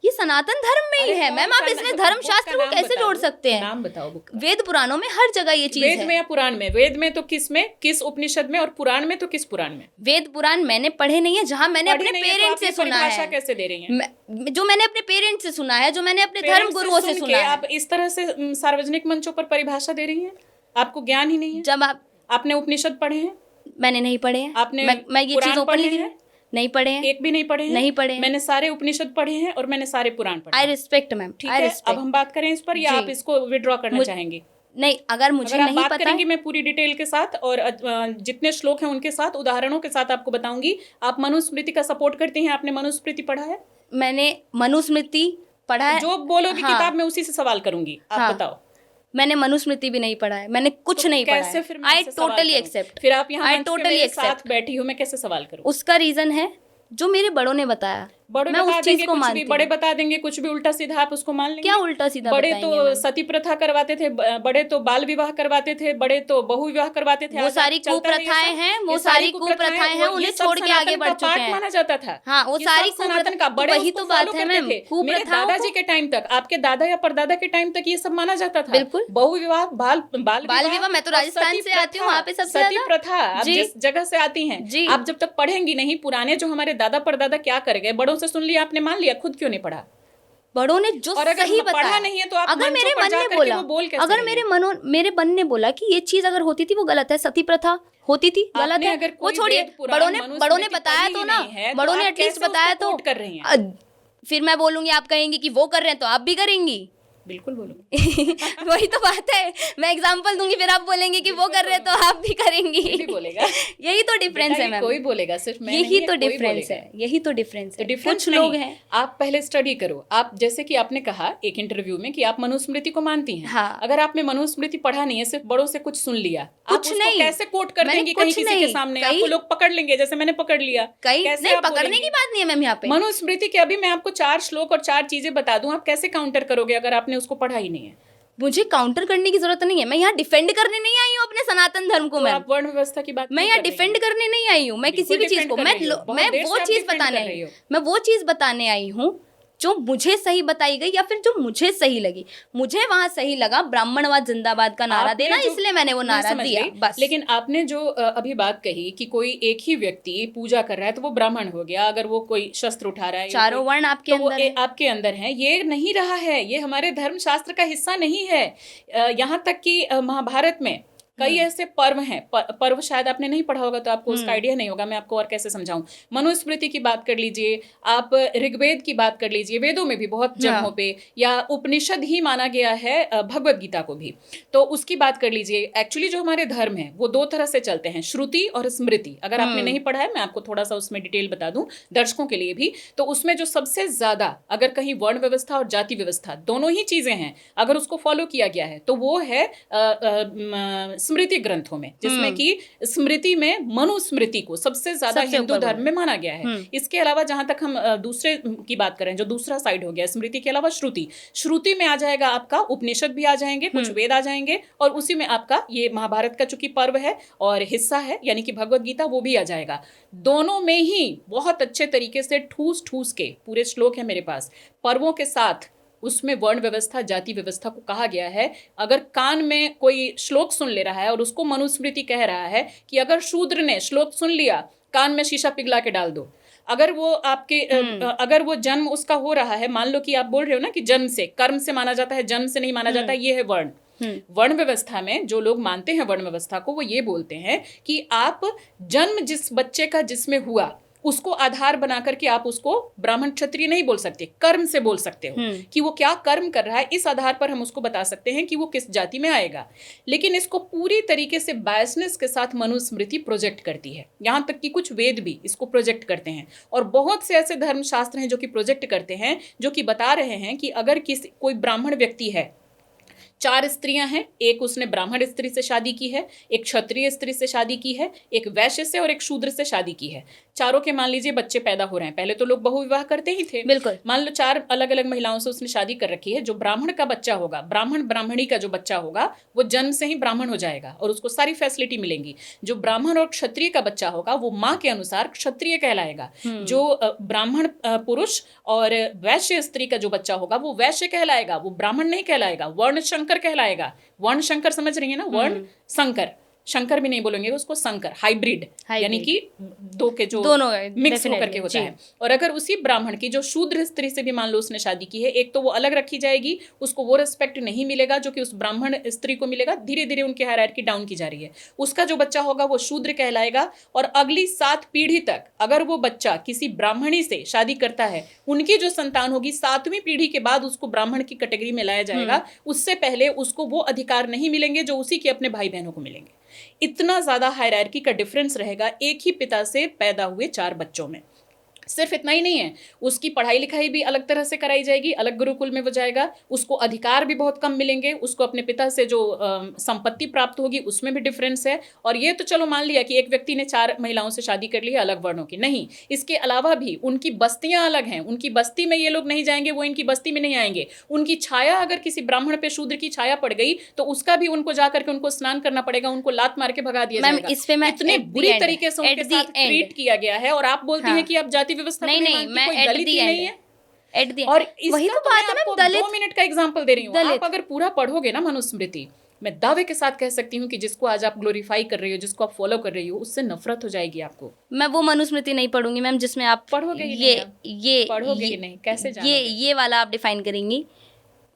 ये सनातन धर्म में ही है मैम, आप इसमें धर्म शास्त्र को कैसे जोड़ सकते हैं? नाम बताओ। वेद पुराणों में हर जगह ये चीज है। वेद में या पुराण में? वेद में तो किस में, किस उपनिषद में, और पुराण में तो किस पुराण में? वेद पुराण मैंने पढ़े नहीं है, जहाँ मैंने अपने पेरेंट्स से सुना है। कैसे दे रही हैं? जो मैंने अपने पेरेंट्स से सुना है, जो मैंने अपने धर्म गुरुओं से सुना है। आप इस तरह से सार्वजनिक मंचों पर परिभाषा दे रही हैं, आपको ज्ञान ही नहीं है। जब आपने उपनिषद पढ़े हैं? मैंने नहीं पढ़े हैं। आपने मैं ये चीज ओपनली नहीं पढ़े हैं। एक भी नहीं पढ़े हैं? नहीं पढ़े। मैंने सारे उपनिषद पढ़े हैं और मैंने सारे पुराण पढ़े। आई रिस्पेक्ट मैम, ठीक है। अब हम बात करें इस पर, या आप इसको विड्रॉ करना चाहेंगे? नहीं, अगर मुझे नहीं पता करेंगी मैं पूरी डिटेल के साथ और जितने श्लोक हैं उनके साथ, उदाहरणों के साथ आपको बताऊंगी। आप मनुस्मृति का सपोर्ट करती हैं? आपने मनुस्मृति पढ़ा है? मैंने मनुस्मृति पढ़ा है। जो बोलोगी किताब में उसी से सवाल करूंगी, आप बताओ। मैंने मनुस्मृति भी नहीं पढ़ा है, मैंने कुछ नहीं पढ़ा है। I totally accept. फिर आप यहाँ साथ बैठी हो, मैं कैसे सवाल करूँ? उसका रीजन है जो मेरे बड़ों ने बताया, मैं उस चीज को मानती हूँ। बड़े बता देंगे कुछ भी उल्टा सीधा, आप उसको मान लेंगे? क्या उल्टा सीधा? बड़े तो सती प्रथा करवाते थे, बड़े तो बाल विवाह करवाते थे, बड़े तो बहु विवाह करवाते थे। वो सारी कुप्रथाएं हैं, वो सारी कुप्रथाएं हैं, उन्हें छोड़ के आगे बढ़ चुके हैं। माना जाता था। हाँ, वो सारी सनातन का बड़े, वही तो बात है मैम। मेरे दादाजी के टाइम तक, आपके दादा या परदादा के टाइम तक ये सब माना जाता था। बिल्कुल। बहु विवाह, बाल विवाह, मैं तो राजस्थान से आती हूँ, वहाँ पे सबसे सती प्रथा, आप जिस जगह से आती हैं, आप जब तक पढ़ेंगी नहीं पुराने जो हमारे दादा परदादा क्या कर गए, बड़ों से सुन लिया आपने, मान लिया, खुद क्यों नहीं पढ़ा? बड़ों ने जो सही बताया नहीं है तो आप अगर मेरे मन ने बोला, अगर मेरे मन ने बोला कि ये चीज अगर होती थी वो गलत है, सती प्रथा होती थी, गलत है, वो छोड़िए। बड़ों ने बताया तो ना, बड़ों ने एटलीस्ट बताया तो। फिर मैं बोलूंगी, आप कहेंगी कि वो कर रहे हैं तो आप भी करेंगी। बिल्कुल बोलूंगी। वही तो बात है, मैं एग्जांपल दूंगी, फिर आप बोलेंगे कि वो कर रहे हैं तो आप भी करेंगी। बोलेगा। यही तो डिफरेंस है मैम। कोई बोलेगा, सिर्फ मैं यही तो डिफरेंस है, यही तो डिफरेंस है। कुछ लोग हैं, आप पहले स्टडी करो। आप जैसे कि आपने कहा एक इंटरव्यू में कि आप मनुस्मृति को मानती हैं। हाँ। अगर आपने मनुस्मृति पढ़ा नहीं है, सिर्फ बड़ों से कुछ सुन लिया, कुछ नहीं, कैसे कोट कर देंगे कहीं किसी के सामने? आपको लोग पकड़ लेंगे, जैसे मैंने पकड़ लिया। नहीं, पकड़ने की बात नहीं है मैम यहाँ पे। मनुस्मृति के अभी मैं आपको 4 श्लोक और 4 चीजें बता दूं, आप कैसे काउंटर करोगे अगर आपने उसको पढ़ा ही नहीं है? मुझे काउंटर करने की जरूरत नहीं है, मैं यहाँ डिफेंड करने नहीं आई हूँ अपने सनातन धर्म को। मैं आप वर्ण व्यवस्था की बात, मैं यहाँ डिफेंड करने नहीं आई हूँ, मैं किसी भी चीज को, मैं वो चीज बताने आई हूँ जो मुझे सही बताई गई या फिर जो मुझे सही लगी, मुझे वहां सही लगा ब्राह्मणवाद जिंदाबाद का नारा आपने देना, जो- इसलिए मैंने वो मैं नारा समझ दिया गई, बस। लेकिन आपने जो अभी बात कही कि कोई एक ही व्यक्ति पूजा कर रहा है तो वो ब्राह्मण हो गया, अगर वो कोई शस्त्र उठा रहा है या चारों कोई- वर्ण आपके तो वो अंदर है। आपके अंदर है, ये नहीं रहा है, ये हमारे धर्मशास्त्र का हिस्सा नहीं है। यहाँ तक कि महाभारत में कई ऐसे पर्व हैं, पर्व शायद आपने नहीं पढ़ा होगा तो आपको उसका आइडिया नहीं होगा, मैं आपको और कैसे समझाऊं। मनुस्मृति की बात कर लीजिए, आप ऋग्वेद की बात कर लीजिए, वेदों में भी बहुत जगहों पे, या उपनिषद ही माना गया है भगवत गीता को भी, तो उसकी बात कर लीजिए। एक्चुअली जो हमारे धर्म है वो दो तरह से चलते हैं, श्रुति और स्मृति। अगर आपने नहीं पढ़ा है, मैं आपको थोड़ा सा उसमें डिटेल बता दूं दर्शकों के लिए भी, तो उसमें जो सबसे ज्यादा अगर कहीं वर्ण व्यवस्था और जाति व्यवस्था दोनों ही चीजें हैं, अगर उसको फॉलो किया गया है तो वो है स्मृति ग्रंथों में, जिसमें कि स्मृति में मनुस्मृति को सबसे ज्यादा हिंदू धर्म में माना गया है। इसके अलावा जहां तक हम दूसरे की बात करें, जो दूसरा साइड हो गया स्मृति के अलावा श्रुति, श्रुति में आ जाएगा आपका उपनिषद भी आ जाएंगे, कुछ वेद आ जाएंगे, और उसी में आपका ये महाभारत का चूंकि पर्व है और हिस्सा है यानी कि भगवत गीता, वो भी आ जाएगा। दोनों में ही बहुत अच्छे तरीके से ठूस ठूस के पूरे श्लोक है मेरे पास, पर्वों के साथ उसमें वर्ण व्यवस्था जाति व्यवस्था को कहा गया है। अगर कान में कोई श्लोक सुन ले रहा है और उसको मनुस्मृति कह रहा है कि अगर शूद्र ने श्लोक सुन लिया, कान में शीशा पिघला के डाल दो। अगर वो आपके अगर वो जन्म उसका हो रहा है, मान लो कि आप बोल रहे हो ना कि जन्म से, कर्म से माना जाता है, जन्म से नहीं माना जाता, ये है वर्ण। वर्ण व्यवस्था में जो लोग मानते हैं वर्ण व्यवस्था को, वो ये बोलते हैं कि आप जन्म जिस बच्चे का जिसमें हुआ उसको आधार बना करके आप उसको ब्राह्मण क्षत्रिय नहीं बोल सकते, कर्म से बोल सकते हो कि वो क्या कर्म कर रहा है, इस आधार पर हम उसको बता सकते हैं कि वो किस जाति में आएगा। लेकिन इसको पूरी तरीके से बायसनेस के साथ मनुस्मृति प्रोजेक्ट करती है, यहाँ तक कि कुछ वेद भी इसको प्रोजेक्ट करते हैं, और बहुत से ऐसे धर्मशास्त्र हैं जो कि प्रोजेक्ट करते हैं, जो कि बता रहे हैं कि अगर कोई ब्राह्मण व्यक्ति है, 4 स्त्रियां हैं, एक उसने ब्राह्मण स्त्री से शादी की है, एक क्षत्रिय स्त्री से शादी की है, एक वैश्य से और एक शूद्र से शादी की है, चारों के मान लीजिए बच्चे पैदा हो रहे हैं। पहले तो लोग बहुविवाह करते ही थे, बिल्कुल। मान लो 4 अलग अलग महिलाओं से उसने शादी कर रखी है। जो ब्राह्मण का बच्चा होगा, ब्राह्मण ब्राह्मणी का जो बच्चा होगा, वो जन्म से ही ब्राह्मण हो जाएगा और उसको सारी फैसिलिटी मिलेंगी। जो ब्राह्मण और क्षत्रिय का बच्चा होगा, वो माँ के अनुसार क्षत्रिय कहलाएगा। जो ब्राह्मण पुरुष और वैश्य स्त्री का जो बच्चा होगा, वो वैश्य कहलाएगा, वो ब्राह्मण नहीं कहलाएगा, वर्ण शंकर कहलाएगा। वर्ण शंकर समझ रही है ना, वर्ण संकर, शंकर भी नहीं बोलेंगे उसको, संकर, हाइब्रिड, यानी कि दो के जो दोनों मिक्स होकर के होता है। और अगर उसी ब्राह्मण की जो शूद्र स्त्री से भी मान लो उसने शादी की है, एक तो वो अलग रखी जाएगी, उसको वो रिस्पेक्ट नहीं मिलेगा जो कि उस ब्राह्मण स्त्री को मिलेगा। धीरे धीरे उनकी हायरार्की डाउन की जा रही है। उसका जो बच्चा होगा वो शूद्र कहलाएगा, और अगली 7 पीढ़ी तक अगर वो बच्चा किसी ब्राह्मणी से शादी करता है, उनकी जो संतान होगी 7वीं पीढ़ी के बाद उसको ब्राह्मण की कैटेगरी में लाया जाएगा। उससे पहले उसको वो अधिकार नहीं मिलेंगे जो उसी के अपने भाई बहनों को मिलेंगे। इतना ज्यादा हायरार्की का डिफरेंस रहेगा एक ही पिता से पैदा हुए 4 बच्चों में। सिर्फ इतना ही नहीं है, उसकी पढ़ाई लिखाई भी अलग तरह से कराई जाएगी, अलग गुरुकुल में वो जाएगा, उसको अधिकार भी बहुत कम मिलेंगे, उसको अपने पिता से जो संपत्ति प्राप्त होगी उसमें भी डिफरेंस है। और ये तो चलो मान लिया कि एक व्यक्ति ने 4 महिलाओं से शादी कर ली है अलग वर्णों की, नहीं, इसके अलावा भी उनकी बस्तियां अलग हैं। उनकी बस्ती में ये लोग नहीं जाएंगे, वो इनकी बस्ती में नहीं आएंगे। उनकी छाया अगर किसी ब्राह्मण पे शूद्र की छाया पड़ गई तो उसका भी उनको जाकर के उनको स्नान करना पड़ेगा, उनको लात मार के भगा दिया जाएगा। इस पे मैं इतने बुरी तरीके से उनके साथ ट्रीट किया गया है, और आप बोलती हैं कि आप जाति व्यवस्था नहीं, मैं कोई at Dalit the he end नहीं है। At the और end। वही इसका तो बात है, मैं आपको मैं दलित 2 मिनट का एग्जांपल दे रही हूँ। दलित। आप अगर पूरा पढ़ोगे ना मनुस्मृति, मैं दावे के साथ कह सकती हूँ कि जिसको आज आप ग्लोरीफाई कर रही हो, जिसको आप फॉलो कर रही हो, उससे नफरत हो जाएगी आपको। मैं वो मनुस्मृति नहीं पढ़ूंगी मैम जिसमें आप पढ़ोगे ही ये नहीं, ये पढ़ोगे ये- ही नहीं, कैसे जानोगे? ये वाला आप डिफाइन करेंगी।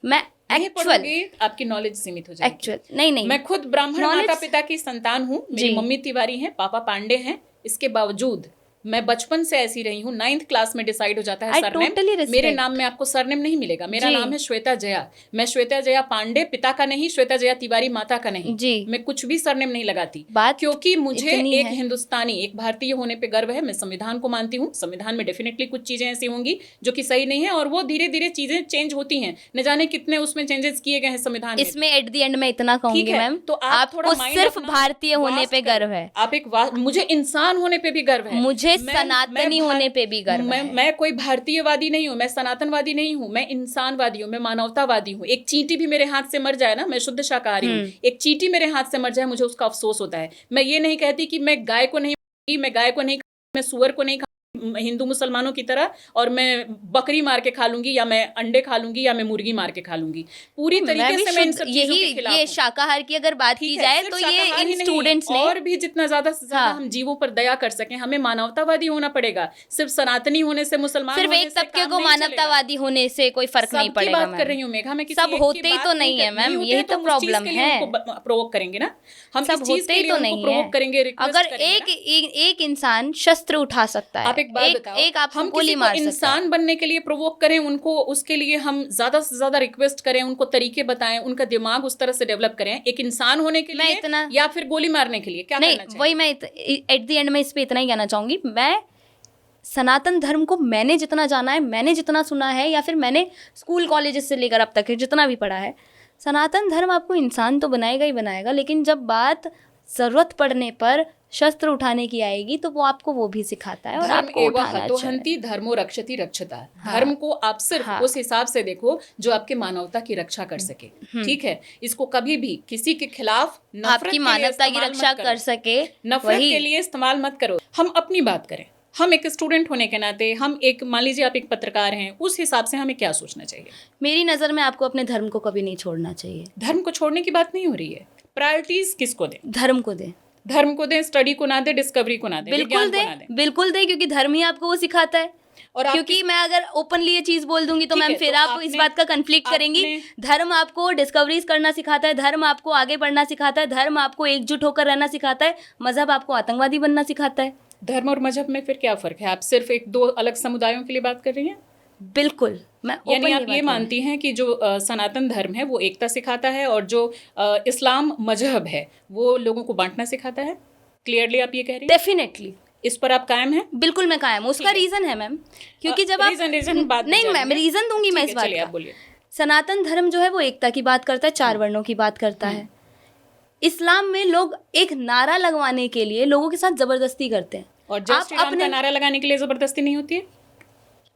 मैं नहीं एक्चुअल पढ़ोगे, आपकी नॉलेज सीमित हो जाएगी। एक्चुअल नहीं मैं खुद ब्राह्मण Knowledge- माता पिता की संतान हूँ, मेरी जी। मम्मी तिवारी हैं, पापा पांडे हैं। इसके बावजूद मैं बचपन से ऐसी रही हूँ। 9th क्लास में डिसाइड हो जाता है I सरनेम। totally respect। मेरे नाम में आपको सरनेम नहीं मिलेगा, मेरा जी। नाम है श्वेता जया। मैं श्वेता जया पांडे पिता का नहीं, श्वेता जया तिवारी माता का नहीं। जी। मैं कुछ भी सरनेम नहीं लगाती, बात क्योंकि मुझे इतनी एक है। हिंदुस्तानी, एक भारतीय होने पे गर्व है। मैं संविधान को मानती हूँ। संविधान में डेफिनेटली कुछ चीजें ऐसी होंगी जो कि सही नहीं है, और वो धीरे धीरे चीजें चेंज होती हैं। न जाने कितने उसमें चेंजेस किए गए हैं संविधान में। इसमें एट द एंड मैं इतना कहूंगी ठीक है, मैम, तो आप थोड़ा आपको mind सिर्फ अपना भारतीय होने vast पे करो। गर्व है, आप एक मुझे इंसान होने पे भी गर्व है। मुझे मैं सनातनी होने पे भी गर्व है। मैं कोई भारतीयवादी नहीं हूँ, मैं सनातनवादी नहीं हूँ, मैं इंसानवादी हूँ, मैं मानवतावादी हूँ। एक चींटी भी मेरे हाथ से मर जाए ना, मैं शुद्ध शाकाहारी हूँ, एक चींटी मेरे हाथ से मर जाए मुझे उसका अफसोस होता है। मैं ये नहीं कहती कि मैं गाय को नहीं, मैं गाय को नहीं, मैं सुअर को नहीं, हिंदू मुसलमानों की तरह और मैं बकरी मार के खा लूंगी या मैं अंडे खा लूंगी या मैं मुर्गी मार के खा लूंगी। पूरी तरीके से मैं इन सब चीजों के खिलाफ ये हूं। शाकाहार की अगर बात की जाए तो ये इन स्टूडेंट्स ने और भी जितना ज्यादा से ज्यादा हम जीवों पर दया कर सकें, हमें मानवतावादी होना पड़ेगा। सिर्फ सनातनी होने से, मुसलमान सिर्फ होने एक से तबके काम को नहीं चलेगा। मानवतावादी होने से कोई फर्क नहीं सबकी पड़ेगा बात कर रही हूँ मेघा, मैं किसी सब एक की होते ही बात तो नहीं है मैम, होते यही तो तो हम उस चीज प्रॉब्लम के लिए है। उनको प्रोवोक करेंगे ना, हम सब इस चीज होते के ही लिए तो उनको नहीं प्रोवोक है। करेंगे, रिक्वेस्ट अगर करेंगे एक इंसान शस्त्र उठा सकता है, आप एक बात बताओ, एक आपको हम गोली किसी को मार सकता है। इंसान बनने के लिए प्रोवोक करें उनको, उसके लिए हम ज्यादा से ज्यादा रिक्वेस्ट करें, उनको तरीके बताएं, उनका दिमाग उस तरह से डेवलप करें एक इंसान होने के मैं लिए इतना- या फिर गोली मारने के लिए, क्या नहीं करना चाहिए? वही मैं एट द एंड में इस पे इतना ही कहना चाहूंगी। मैं सनातन धर्म को मैंने जितना जाना है, मैंने जितना सुना है, या फिर मैंने स्कूल कॉलेजेस से लेकर अब तक जितना भी पढ़ा है, सनातन धर्म आपको इंसान तो बनाएगा ही बनाएगा, लेकिन जब बात ज़रूरत पड़ने पर शस्त्र उठाने की आएगी तो वो आपको वो भी सिखाता है और धर्म आपको एवं उठाना तो चाहिए। हंति धर्मो रक्षति रक्षता। हाँ। धर्म को आप सिर्फ हाँ। उस हिसाब से देखो जो आपके मानवता की रक्षा कर सके, ठीक है? इसको कभी भी किसी के खिलाफ नफरत आपकी के लिए मानवता की इस्तेमाल रक्षा मत करो। कर सके, नफरत वही के लिए इस्तेमाल मत करो। हम अपनी बात करें, हम एक स्टूडेंट होने के नाते, हम एक, मान लीजिए आप एक पत्रकार हैं, उस हिसाब से हमें क्या सोचना चाहिए? मेरी नज़र में आपको अपने धर्म को कभी नहीं छोड़ना चाहिए। धर्म को छोड़ने की बात नहीं हो रही है। प्रायोरिटीज किसको दें? धर्म को दें, धर्म को दें, स्टडी को ना दें, डिस्कवरी को ना दें, बिल्कुल विज्ञान को ना दें, दें। बिल्कुल दें, क्योंकि धर्म ही आपको वो सिखाता है। और आप क्योंकि मैं अगर ओपनली ये चीज बोल दूंगी तो ठीक मैम है, फिर तो आप इस आपने- बात का कंफ्लिक्ट करेंगी। धर्म आपको डिस्कवरीज करना सिखाता है, धर्म आपको आगे बढ़ना सिखाता है, धर्म आपको एकजुट होकर रहना सिखाता है, मजहब आपको आतंकवादी बनना सिखाता है। धर्म और मजहब में फिर क्या फर्क है? आप सिर्फ एक दो अलग समुदायों के लिए बात कर रही हैं? बिल्कुल, मैं यानी openly आप बात ये कर मानती हैं कि जो सनातन धर्म है वो एकता सिखाता है और जो इस्लाम मजहब है वो लोगों को बांटना सिखाता है? क्लियरली आप ये कह रही हैं? डेफिनेटली, इस पर आप कायम हैं? बिल्कुल मैं कायम हूँ। उसका रीजन है मैम, क्योंकि जब आप रीजन बात में नहीं मैम जाएंगे। रीजन दूंगी मैं ठीक इस है, बात चलिए का। आप बोलिए। सनातन धर्म जो है वो एकता की बात करता है, 4 वर्णों की बात करता है। इस्लाम में लोग एक नारा लगवाने के लिए लोगों के साथ जबरदस्ती करते हैं। और जय श्री राम का नारा लगाने के लिए जबरदस्ती नहीं होती है?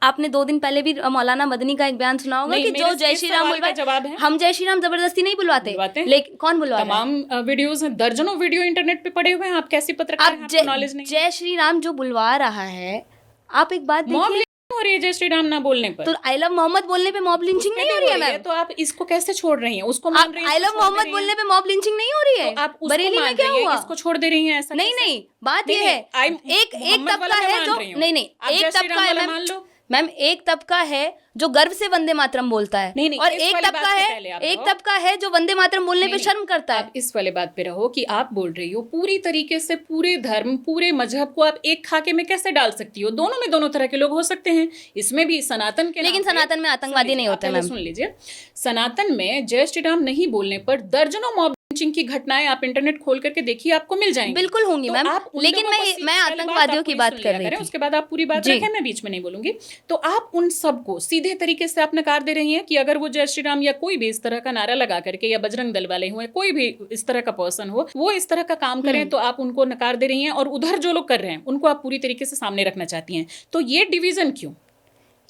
आपने 2 दिन पहले भी मौलाना मदनी का एक बयान सुना होगा नहीं, कि मेरे जो जय इस श्री राम सवाल का बुलवाए, जवाब है। हम जय श्री राम जबरदस्ती नहीं बुलवाते, बुलवाते हैं। लेकिन कौन बुलवा रहा है? तमाम वीडियोस हैं, दर्जनों वीडियो इंटरनेट पे पड़े हुए हैं। आप कैसी पत्रकार हैं? आप आपको नॉलेज नहीं है? जय श्री राम जो बुलवा रहा है, आप एक बात मॉब देखिए, लिंचिंग हो रही है जय श्री राम ना बोलने पर। तो आई लव मोहम्मद बोलने पे मॉब लिंचिंग नहीं हो रही है मैम? तो आप इसको कैसे छोड़ रही हैं? उसको मान आप रही हैं, आई इसको लव छोड़ मोहम्मद दे रही बोलने हैं। पे मॉब लिंचिंग नहीं हो रही है? तो आप उसको बरेली मान में क्या रही हैं, हुआ? इसको छोड़ दे रही हैं, ऐसा नहीं कैसे? नहीं, बात ये नहीं, है, नहीं, एक मोहम्मद तबका वाला मैं है मान जो रही हूँ। नहीं आप एक जय श्री तबका राम है वाला मैम, मान लो। मैम एक तबका है जो गर्व से वंदे मातरम बोलता है, नहीं, और इस एक वाली तबका बात पे है, पहले आप एक रहो। तबका है जो वंदे मातरम बोलने पे नहीं, शर्म करता है। आप इस वाले बात पे रहो कि आप बोल रही हो पूरी तरीके से पूरे धर्म, पूरे मजहब को आप एक खाके में कैसे डाल सकती हो? दोनों में दोनों तरह के लोग हो सकते हैं। इसमें भी सनातन के लेकिन नाम पे- सनातन में आतंकवादी सुन नहीं लीजिए, होते आप पहले मैम। सुन लीजिए, सनातन में जय श्री राम नहीं बोलने पर दर्जनों मॉब लिंचिंग की घटनाएं आप इंटरनेट खोल करके देखिए, आपको मिल जाएंगी। बिल्कुल होंगी तो मैम, आप उन लेकिन लोगों को मैं पहले आतंकवादियों आप की पूरी बात सुन कर लिया रही करें, थी। उसके बाद आप पूरी बात जी। रखें, मैं बीच में नहीं बोलूंगी। तो आप उन सबको सीधे तरीके से आप नकार दे रही हैं कि अगर वो जय श्री राम या कोई भी इस तरह का नारा लगा करके, या बजरंग दल वाले हो, कोई भी इस तरह का पर्सन हो, वो इस तरह का काम करें तो आप उनको नकार दे रही हैं, और उधर जो लोग कर रहे हैं उनको आप पूरी तरीके से सामने रखना चाहती हैं। तो ये डिवीजन क्यों?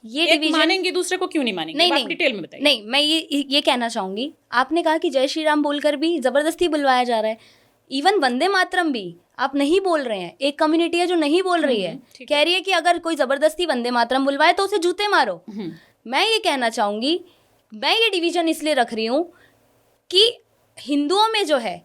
ये एक डिवीजन मानेंगे दूसरे को क्यों नहीं मानेंगे? नहीं आप नहीं डिटेल में बताइए। नहीं, मैं ये कहना चाहूंगी, आपने कहा कि जय श्री राम बोलकर भी जबरदस्ती बुलवाया जा रहा है। इवन वंदे मातरम भी आप नहीं बोल रहे हैं, एक कम्युनिटी है जो नहीं बोल रही है, ठीक कह रही है कि अगर कोई जबरदस्ती वंदे मातरम बुलवाए तो उसे जूते मारो। मैं ये कहना चाहूंगी, मैं ये डिवीजन इसलिए रख रही हूँ कि हिंदुओं में जो है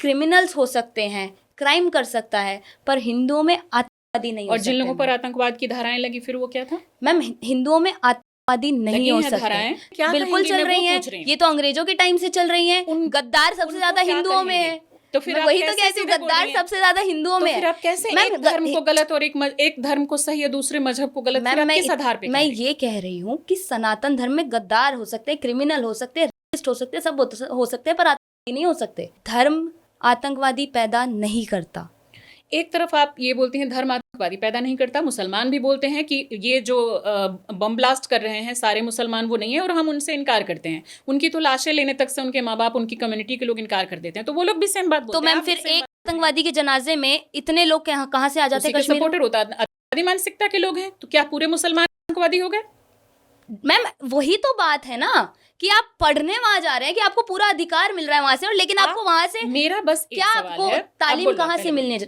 क्रिमिनल्स हो सकते हैं, क्राइम कर सकता है, पर हिंदुओं में आतंकवादी नहीं हो और जिन सकते लोगों पर मैम। आतंकवाद की धाराएं लगी फिर वो क्या था? मैम हिंदुओं में आतंकवादी नहीं लगी हो हैं धाराएं? सकते, क्या बिल्कुल कहेंगी? चल मैं रही वो हैं, पूछ रही हूँ। ये तो अंग्रेजों के टाइम से चल रही हैं। गद्दार सबसे उनको ज्यादा क्या हिंदुओं में कहेंगी? है, तो फिर मैं आप वही तो कैसे कहती हूँ, सीधे बोल गद्दार रही हैं? सबसे ज्यादा हिंदुओं तो में फिर है। आप कैसे मैम, एक धर्म को गलत और एक धर्म को सही या दूसरे मजहब को गलत, फिर मैम आप किस आधार पे मैं कह रही हैं? ये कह रही हूँ कि सनातन धर्म में गद्दार हो सकते हैं, क्रिमिनल हो सकते हैं, रेसिस्ट हो सकते हैं, सब हो सकते हैं, पर आतंकवादी नहीं हो सकते। धर्म आतंकवादी पैदा नहीं करता। एक तरफ आप ये बोलती हैं धर्म आतंकवादी पैदा नहीं करता, मुसलमान भी बोलते हैं कि ये जो बम ब्लास्ट कर रहे हैं सारे मुसलमान वो नहीं है, और हम उनसे इनकार करते हैं। उनकी तो लाशें लेने तक से उनके माँ बाप, उनकी कम्युनिटी के लोग इनकार कर देते हैं, तो वो लोग भी सेम बात बोलते तो हैं। मैम आप फिर भी same एक बात- आतंकवादी के जनाजे में इतने लोग कहाँ से आ जाते उसी हैं के कश्मीर में? सपोर्टर होता है, आतंकवादी मानसिकता के लोग हैं, तो क्या पूरे मुसलमान आतंकवादी हो गए? मैम वही तो बात है ना कि आप पढ़ने वहां जा रहे हैं कि आपको पूरा अधिकार मिल रहा है वहां से, और लेकिन आपको वहां से मेरा बस एक क्या सवाल आपको है, आप तालीम बोलो, कहाँ पहले से मिलने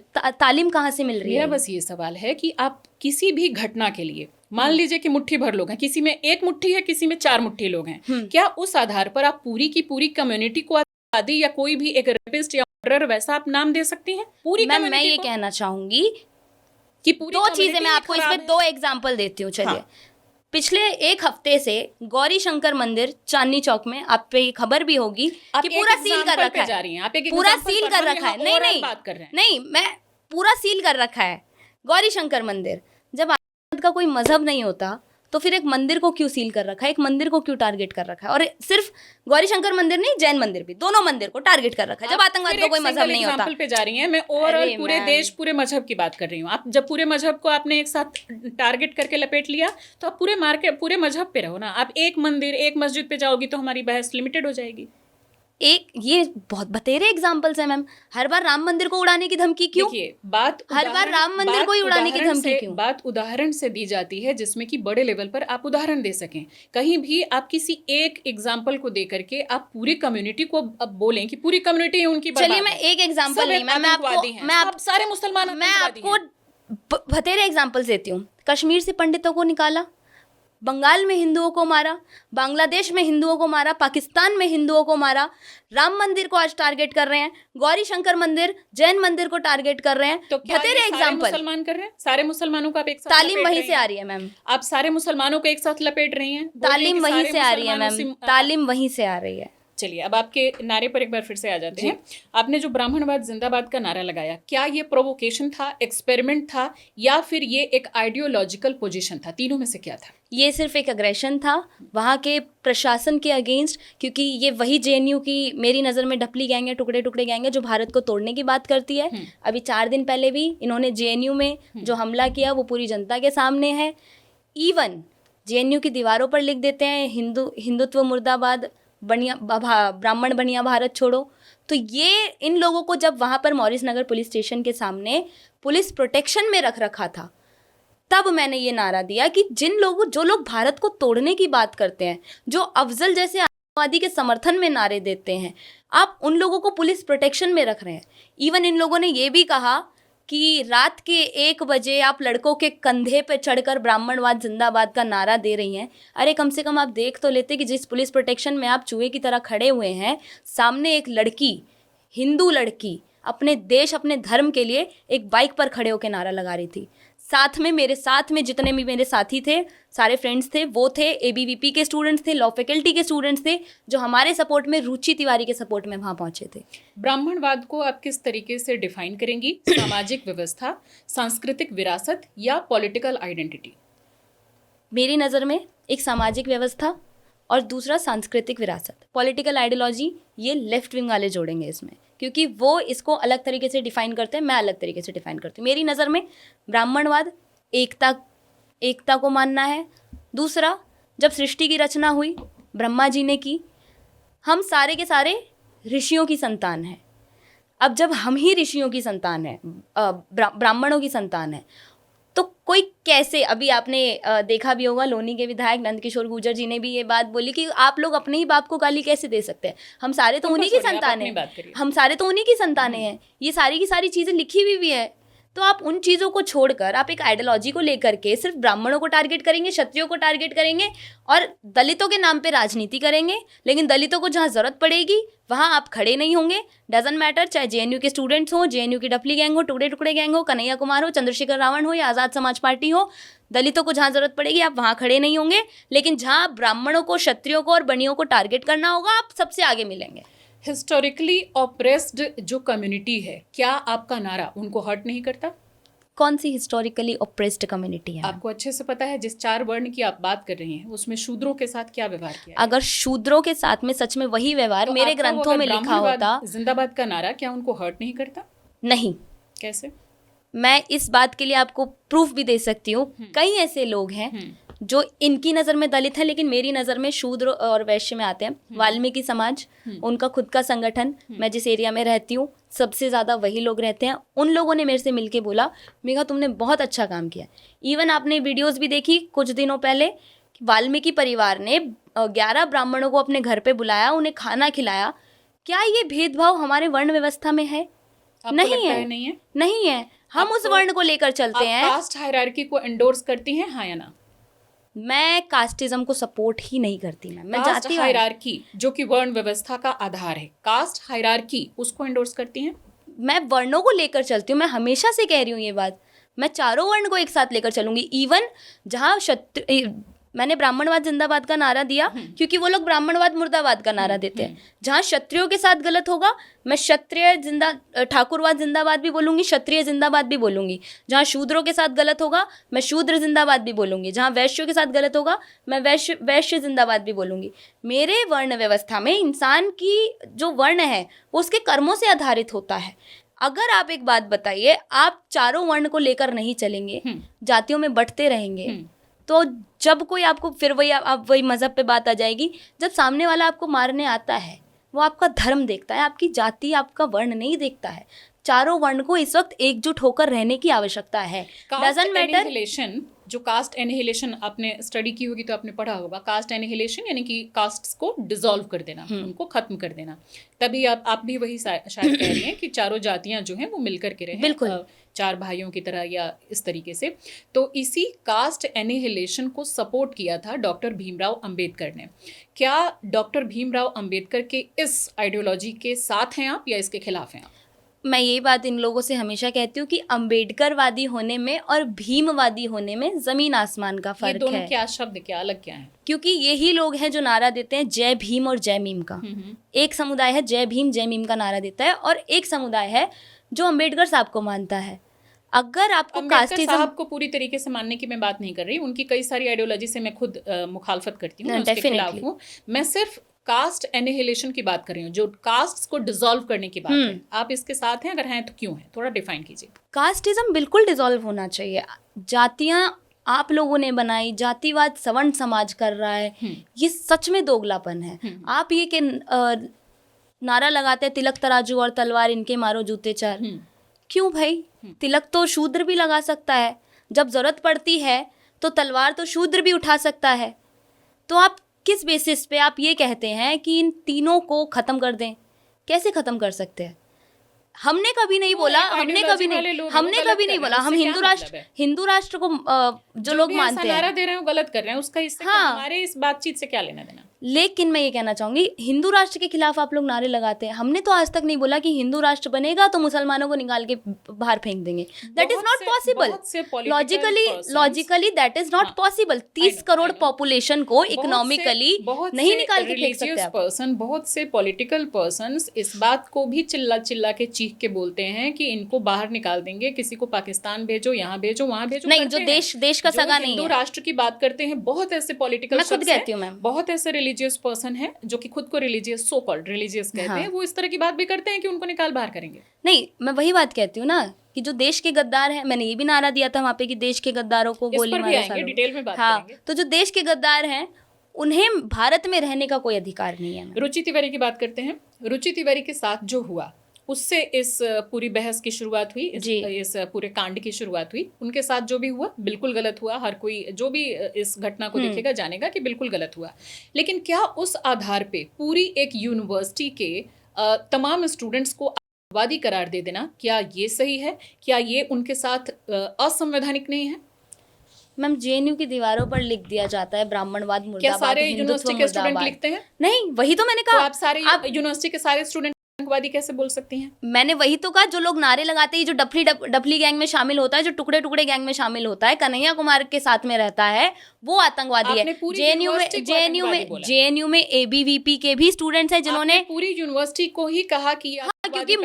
तालीम कहाँ से मिल रही मेरा है? बस ये सवाल है कि आप किसी भी घटना के लिए मान लीजिए कि मुट्ठी भर लोग हैं, किसी में एक मुट्ठी है, किसी में 4 मुट्ठी लोग हैं, क्या उस आधार पर आप पूरी की पूरी कम्युनिटी को आदि या कोई भी एक रेपिस्ट या मर्डरर वैसा आप नाम दे सकती हैं पूरी मैम मैं community ये को? कहना चाहूंगी कि पूरी दो चीजें community मैं आपको खराब इसमें है? 2 एग्जांपल देती हूँ। चलिए, पिछले 1 हफ्ते से गौरी शंकर मंदिर चांदनी चौक में, आप पे ये खबर भी होगी आप कि एक पूरा सील कर example रखा पे जा है, रही हैं, आप एक पूरा example सील पर, कर हम रखा है। यहाँ नहीं overall नहीं बात कर रहे हैं। नहीं, मैं पूरा सील कर रखा है गौरी शंकर मंदिर। जब आतंक का कोई मजहब नहीं होता तो फिर एक मंदिर को क्यों सील कर रखा है, एक मंदिर को क्यों टारगेट कर रखा है? और सिर्फ गौरी शंकर मंदिर नहीं, जैन मंदिर भी, दोनों मंदिर को टारगेट कर रखा है जब आतंकवाद का कोई मजहब नहीं होता। एग्जांपल पे जा रही हैं, मैं ओवरऑल अरे पूरे मैम। देश पूरे मजहब की बात कर रही हूँ। आप जब पूरे मजहब को आपने एक साथ टारगेट करके लपेट लिया तो आप पूरे मजहब पे रहो ना। आप एक मंदिर एक मस्जिद पे जाओगी तो हमारी बहस लिमिटेड हो जाएगी। एक ये बहुत बतेरे एग्जांपल्स है मैम। हर बार राम मंदिर को उड़ाने की धमकी क्यों? देखिए, बात हर बार राम मंदिर को ही उड़ाने की धमकी क्यों? बात उदाहरण से दी जाती है जिसमें कि बड़े लेवल पर आप उदाहरण दे सकें। कहीं भी आप किसी एक एग्जाम्पल को दे करके आप पूरी कम्युनिटी को अब बोलें कि पूरी कम्युनिटी उनकी चलिए, बर्बाद मैं है। एक एग्जांपल सब नहीं, मैं आतंकवादी हैं, मैं सब सारे मुसलमान मैं आतंकवादी हैं। आपको बतेरे एग्जांपल्स देती हूँ। कश्मीर से पंडितों को निकाला, बंगाल में हिंदुओं को मारा, बांग्लादेश में हिंदुओं को मारा, पाकिस्तान में हिंदुओं को मारा, राम मंदिर को आज टारगेट कर रहे हैं, गौरी शंकर मंदिर, जैन मंदिर को टारगेट कर रहे हैं। तो क्या बतेरे ये सारे एग्जांपल। मुसलमान कर रहे हैं? सारे मुसलमानों को आप एक साथ तालीम लपेट वहीं रही से हैं? आ रही है मैम, आप सारे मुसलमानों को एक साथ लपेट रही हैं, बोल रही हैं तालीम कि वहीं सारे से आ रही है मुसलमानों मैम, से- तालीम वहीं से आ रही है। चलिए, अब आपके नारे पर एक बार फिर से आ जाते हैं। आपने जो ब्राह्मणवाद जिंदाबाद का नारा लगाया, क्या ये प्रोवोकेशन था, एक्सपेरिमेंट था, या फिर ये एक आइडियोलॉजिकल पोजीशन था? तीनों में से क्या था? ये सिर्फ एक अग्रेशन था वहाँ के प्रशासन के अगेंस्ट, क्योंकि ये वही जेएनयू की मेरी नज़र में डपली गैंग है, टुकड़े टुकड़े गैंग है, जो भारत को तोड़ने की बात करती है। अभी 4 दिन पहले भी इन्होंने जेएनयू में जो हमला किया वो पूरी जनता के सामने है। इवन जेएनयू की दीवारों पर लिख देते हैं हिंदुत्व मुर्दाबाद, ब्राह्मण बनिया भारत छोड़ो। तो ये इन लोगों को जब वहाँ पर मॉरिस नगर पुलिस स्टेशन के सामने पुलिस प्रोटेक्शन में रख रखा था, तब मैंने ये नारा दिया कि जो लोग भारत को तोड़ने की बात करते हैं, जो अफजल जैसे आतंकवादी के समर्थन में नारे देते हैं, आप उन लोगों को पुलिस प्रोटेक्शन में रख रहे हैं। इवन इन लोगों ने ये भी कहा कि रात के 1 बजे आप लड़कों के कंधे पे चढ़कर ब्राह्मणवाद जिंदाबाद का नारा दे रही हैं। अरे कम से कम आप देख तो लेते कि जिस पुलिस प्रोटेक्शन में आप चूहे की तरह खड़े हुए हैं, सामने एक लड़की, हिंदू लड़की, अपने देश अपने धर्म के लिए एक बाइक पर खड़े होकर नारा लगा रही थी। मेरे साथ में जितने भी मेरे साथी थे, सारे फ्रेंड्स थे, वो थे एबीवीपी के स्टूडेंट्स थे, लॉ फैकल्टी के स्टूडेंट्स थे, जो हमारे सपोर्ट में, रुचि तिवारी के सपोर्ट में वहाँ पहुँचे थे। ब्राह्मणवाद को आप किस तरीके से डिफाइन करेंगी? सामाजिक व्यवस्था, सांस्कृतिक विरासत या पॉलिटिकल आइडेंटिटी? मेरी नज़र में एक सामाजिक व्यवस्था और दूसरा सांस्कृतिक विरासत। पॉलिटिकल आइडियोलॉजी ये लेफ्ट विंग वाले जोड़ेंगे इसमें, क्योंकि वो इसको अलग तरीके से डिफाइन करते हैं, मैं अलग तरीके से डिफाइन करती हूँ। मेरी नज़र में ब्राह्मणवाद एकता को मानना है। दूसरा, जब सृष्टि की रचना हुई ब्रह्मा जी ने की, हम सारे के सारे ऋषियों की संतान हैं। अब जब हम ही ऋषियों की संतान हैं, ब्राह्मणों की संतान है, तो कोई कैसे, अभी आपने देखा भी होगा, लोनी के विधायक नंदकिशोर गुर्जर जी ने भी ये बात बोली कि आप लोग अपने ही बाप को गाली कैसे दे सकते हैं, हम सारे तो उन्हीं की संतान हैं, हम सारे तो उन्हीं की संतानें हैं। ये सारी की सारी चीज़ें लिखी हुई भी है। तो आप उन चीज़ों को छोड़कर आप एक आइडियोलॉजी को लेकर के सिर्फ ब्राह्मणों को टारगेट करेंगे, क्षत्रियों को टारगेट करेंगे और दलितों के नाम पे राजनीति करेंगे, लेकिन दलितों को जहाँ ज़रूरत पड़ेगी वहाँ आप खड़े नहीं होंगे। डजंट मैटर, चाहे जेएनयू के स्टूडेंट्स हो, जेएनयू की डफली गैंग हो, टुकड़े टुकड़े गैंग हो, कन्हैया कुमार हो, चंद्रशेखर रावण हो या आज़ाद समाज पार्टी हो, दलितों को जहाँ ज़रूरत पड़ेगी आप वहाँ खड़े नहीं होंगे। लेकिन जहाँ ब्राह्मणों को, क्षत्रियों को और बनियों को टारगेट करना होगा, आप सबसे आगे मिलेंगे। हिस्टोरिकली ऑप्रेस्ड जो कम्युनिटी है, क्या आपका नारा उनको हर्ट नहीं करता? कौन सी हिस्टोरिकली ऑप्रेस्ड कम्युनिटी है? आपको अच्छे से पता है, जिस 4 वर्ण की आप बात कर रही हैं उसमें शूद्रों के साथ क्या व्यवहार किया है? अगर शूद्रों के साथ में सच में वही व्यवहार तो मेरे आपका वो ग्रंथों अगर में लिखा ब्राह्मणवाद होता, जिंदाबाद का नारा क्या उनको हर्ट नहीं करता? नहीं। कैसे? मैं इस बात के लिए आपको प्रूफ भी दे सकती हूँ। कई ऐसे लोग हैं जो इनकी नज़र में दलित है, लेकिन मेरी नज़र में शूद्र और वैश्य में आते हैं। वाल्मीकि समाज, उनका खुद का संगठन, मैं जिस एरिया में रहती हूँ सबसे ज़्यादा वही लोग रहते हैं। उन लोगों ने मेरे से मिलके बोला, मेघा तुमने बहुत अच्छा काम किया। इवन आपने वीडियोस भी देखी कुछ दिनों पहले कि वाल्मीकि परिवार ने 11 ब्राह्मणों को अपने घर पे बुलाया, उन्हें खाना खिलाया। क्या ये भेदभाव हमारे वर्ण व्यवस्था में है? आपको नहीं लगता है, नहीं है? नहीं है। हम उस वर्ण को लेकर चलते हैं। कास्ट हायरार्की को एंडोर्स करती हैं, हाँ या ना? मैं कास्टिज्म को सपोर्ट ही नहीं करती। मैं कास्ट जाति हायरार्की जो कि वर्ण व्यवस्था का आधार है, कास्ट हायरार्की उसको एंडोर्स करती हैं? मैं वर्णों को लेकर चलती हूँ। मैं हमेशा से कह रही हूँ ये बात। मैं चारों वर्ण को एक साथ लेकर चलूंगी। इवन जहाँ मैंने ब्राह्मणवाद जिंदाबाद का नारा दिया क्योंकि वो लोग ब्राह्मणवाद मुर्दाबाद का नारा देते हैं। जहाँ क्षत्रियों के साथ गलत होगा, मैं क्षत्रिय ठाकुरवाद जिंदाबाद भी बोलूंगी, क्षत्रिय जिंदाबाद भी बोलूंगी। जहाँ शूद्रों के साथ गलत होगा, मैं शूद्र जिंदाबाद भी बोलूंगी। जहाँ वैश्यों के साथ गलत होगा, मैं वैश्य जिंदाबाद भी बोलूंगी। मेरे वर्ण व्यवस्था में इंसान की जो वर्ण है वो उसके कर्मों से आधारित होता है। अगर आप एक बात बताइए, आप चारों वर्ण को लेकर नहीं चलेंगे, जातियों में बंटते रहेंगे, तो जब कोई आपको फिर वही आप वही मजहब पे बात आ जाएगी। जब सामने वाला आपको मारने आता है, वो आपका धर्म देखता है, आपकी जाति, आपका वर्ण नहीं देखता है। चारों वर्ण को इस वक्त एकजुट होकर रहने की आवश्यकता है। Doesn't matter. जो कास्ट एनिहिलेशन आपने स्टडी की होगी तो आपने पढ़ा होगा। कास्ट एनिहिलेशन यानी कि कास्ट्स को डिसॉल्व कर देना, उनको खत्म कर देना। तभी आप भी वही शायद कह रही हैं कि चारों जातियां जो हैं वो मिलकर के रहें, बिल्कुल चार भाइयों की तरह या इस तरीके से। तो इसी कास्ट एनिहिलेशन को सपोर्ट किया था डॉक्टर भीमराव अंबेडकर ने। क्या डॉक्टर भीमराव अंबेडकर के इस आइडियोलॉजी के साथ हैं आप या इसके खिलाफ हैं आप? मैं ये बात इन लोगों से हमेशा कहती हूँ कि अंबेडकरवादी होने में और भीमवादी होने में जमीन आसमान का फर्क है। ये दोनों क्या शब्द, क्या अलग क्या है? क्योंकि यही लोग हैं जो नारा देते हैं जय भीम और जय मीम का। एक समुदाय है जय भीम जय मीम का नारा देता है, और एक समुदाय है जो अंबेडकर साहब को मानता है। अगर आपको कास्टिज्म साहब को पूरी तरीके से मानने की मैं बात नहीं कर रही, उनकी कई सारी आइडियोलॉजी से मैं खुद मुखालफत करती हूँ, उसके खिलाफ हूँ। मैं सिर्फ कास्ट एनिहिलेशन की बात कर रही हूँ, जो कास्ट को डिसॉल्व करने की बात है। आप इसके साथ हैं? अगर हैं तो क्यों है, थोड़ा डिफाइन कीजिए। कास्टिज्म बिल्कुल डिसॉल्व होना चाहिए। जातियां आप लोगों ने बनाई, जातिवाद सवर्ण समाज कर रहा है, ये सच में दोगलापन है। आप ये कि नारा लगाते हैं तिलक तराजू और तलवार इनके मारो जूते चार। क्यों भाई? तिलक तो शूद्र भी लगा सकता है, जब जरूरत पड़ती है तो तलवार तो शूद्र भी उठा सकता है। तो आप किस बेसिस पे आप ये कहते हैं कि इन तीनों को खत्म कर दें? कैसे खत्म कर सकते हैं? हमने कभी नहीं बोला, हमने कभी नहीं बोला। हम हिंदू राष्ट्र को जो लोग मानते हैं, नारा दे रहे हैं वो गलत कर रहे हैं, उसका इससे हमारे इस बातचीत से क्या लेना देना? लेकिन मैं ये कहना चाहूंगी, हिंदू राष्ट्र के खिलाफ आप लोग नारे लगाते हैं। हमने तो आज तक नहीं बोला कि हिंदू राष्ट्र बनेगा तो मुसलमानों को निकाल के बाहर फेंक देंगे। That is not possible. Logically that is not possible. 30 crore population को इकोनॉमिकली नहीं निकाल के फेंक सकते आप। बहुत से पॉलिटिकल पर्सन्स इस बात को भी चिल्ला चिल्ला के चीख के बोलते हैं कि इनको बाहर निकाल देंगे, किसी को पाकिस्तान भेजो, यहाँ भेजो, वहाँ भेजो। नहीं, जो देश का सगा नहीं है, हिंदू राष्ट्र की बात करते हैं। बहुत ऐसे पॉलिटिकल, मैं खुद कहती हूँ मैम, बहुत ऐसे रिलीजियस पर्सन है जो कि खुद को रिलीजियस, सो कॉल्ड रिलीजियस कहते हैं, वो इस तरह की बात भी करते हैं कि उनको निकाल बाहर करेंगे। नहीं, मैं वही बात कहती हूँ ना कि जो देश के गद्दार हैं, मैंने ये भी नारा दिया था वहाँ पे कि देश के गद्दारों को गोली मारो। डिटेल में बात करेंगे। तो जो देश के गद्दार हैं उन्हें भारत में रहने का कोई अधिकार नहीं है। रुचि तिवारी की बात करते हैं। रुचि तिवारी के साथ जो हुआ उससे इस पूरी बहस की शुरुआत हुई, इस पूरे कांड की शुरुआत हुई। उनके साथ जो भी हुआ बिल्कुल गलत हुआ। हर कोई जो भी इस घटना को देखेगा जानेगा कि बिल्कुल गलत हुआ। लेकिन क्या उस आधार पे पूरी एक यूनिवर्सिटी के तमाम स्टूडेंट्स को आतंकवादी करार दे देना, क्या ये सही है? क्या ये उनके साथ असंवैधानिक नहीं है? मैम, जेएनयू की दीवारों पर लिख दिया जाता है ब्राह्मणवाद मुर्दाबाद। क्या सारे यूनिवर्सिटी के स्टूडेंट लिखते हैं? नहीं, वही तो मैंने कहा। तो आप सारे यूनिवर्सिटी के सारे स्टूडेंट आतंकवादी कैसे बोल सकती हैं? मैंने वही तो कहा, जो लोग नारे लगाते हैं, जो डफली गैंग में शामिल होता है, जो टुकड़े टुकड़े गैंग में शामिल होता है, कन्हैया कुमार के साथ में रहता है, वो आतंकवादी है। जेएनयू में एबीवीपी के भी स्टूडेंट्स हैं जिन्होंने पूरी यूनिवर्सिटी को ही कहा कि क्योंकि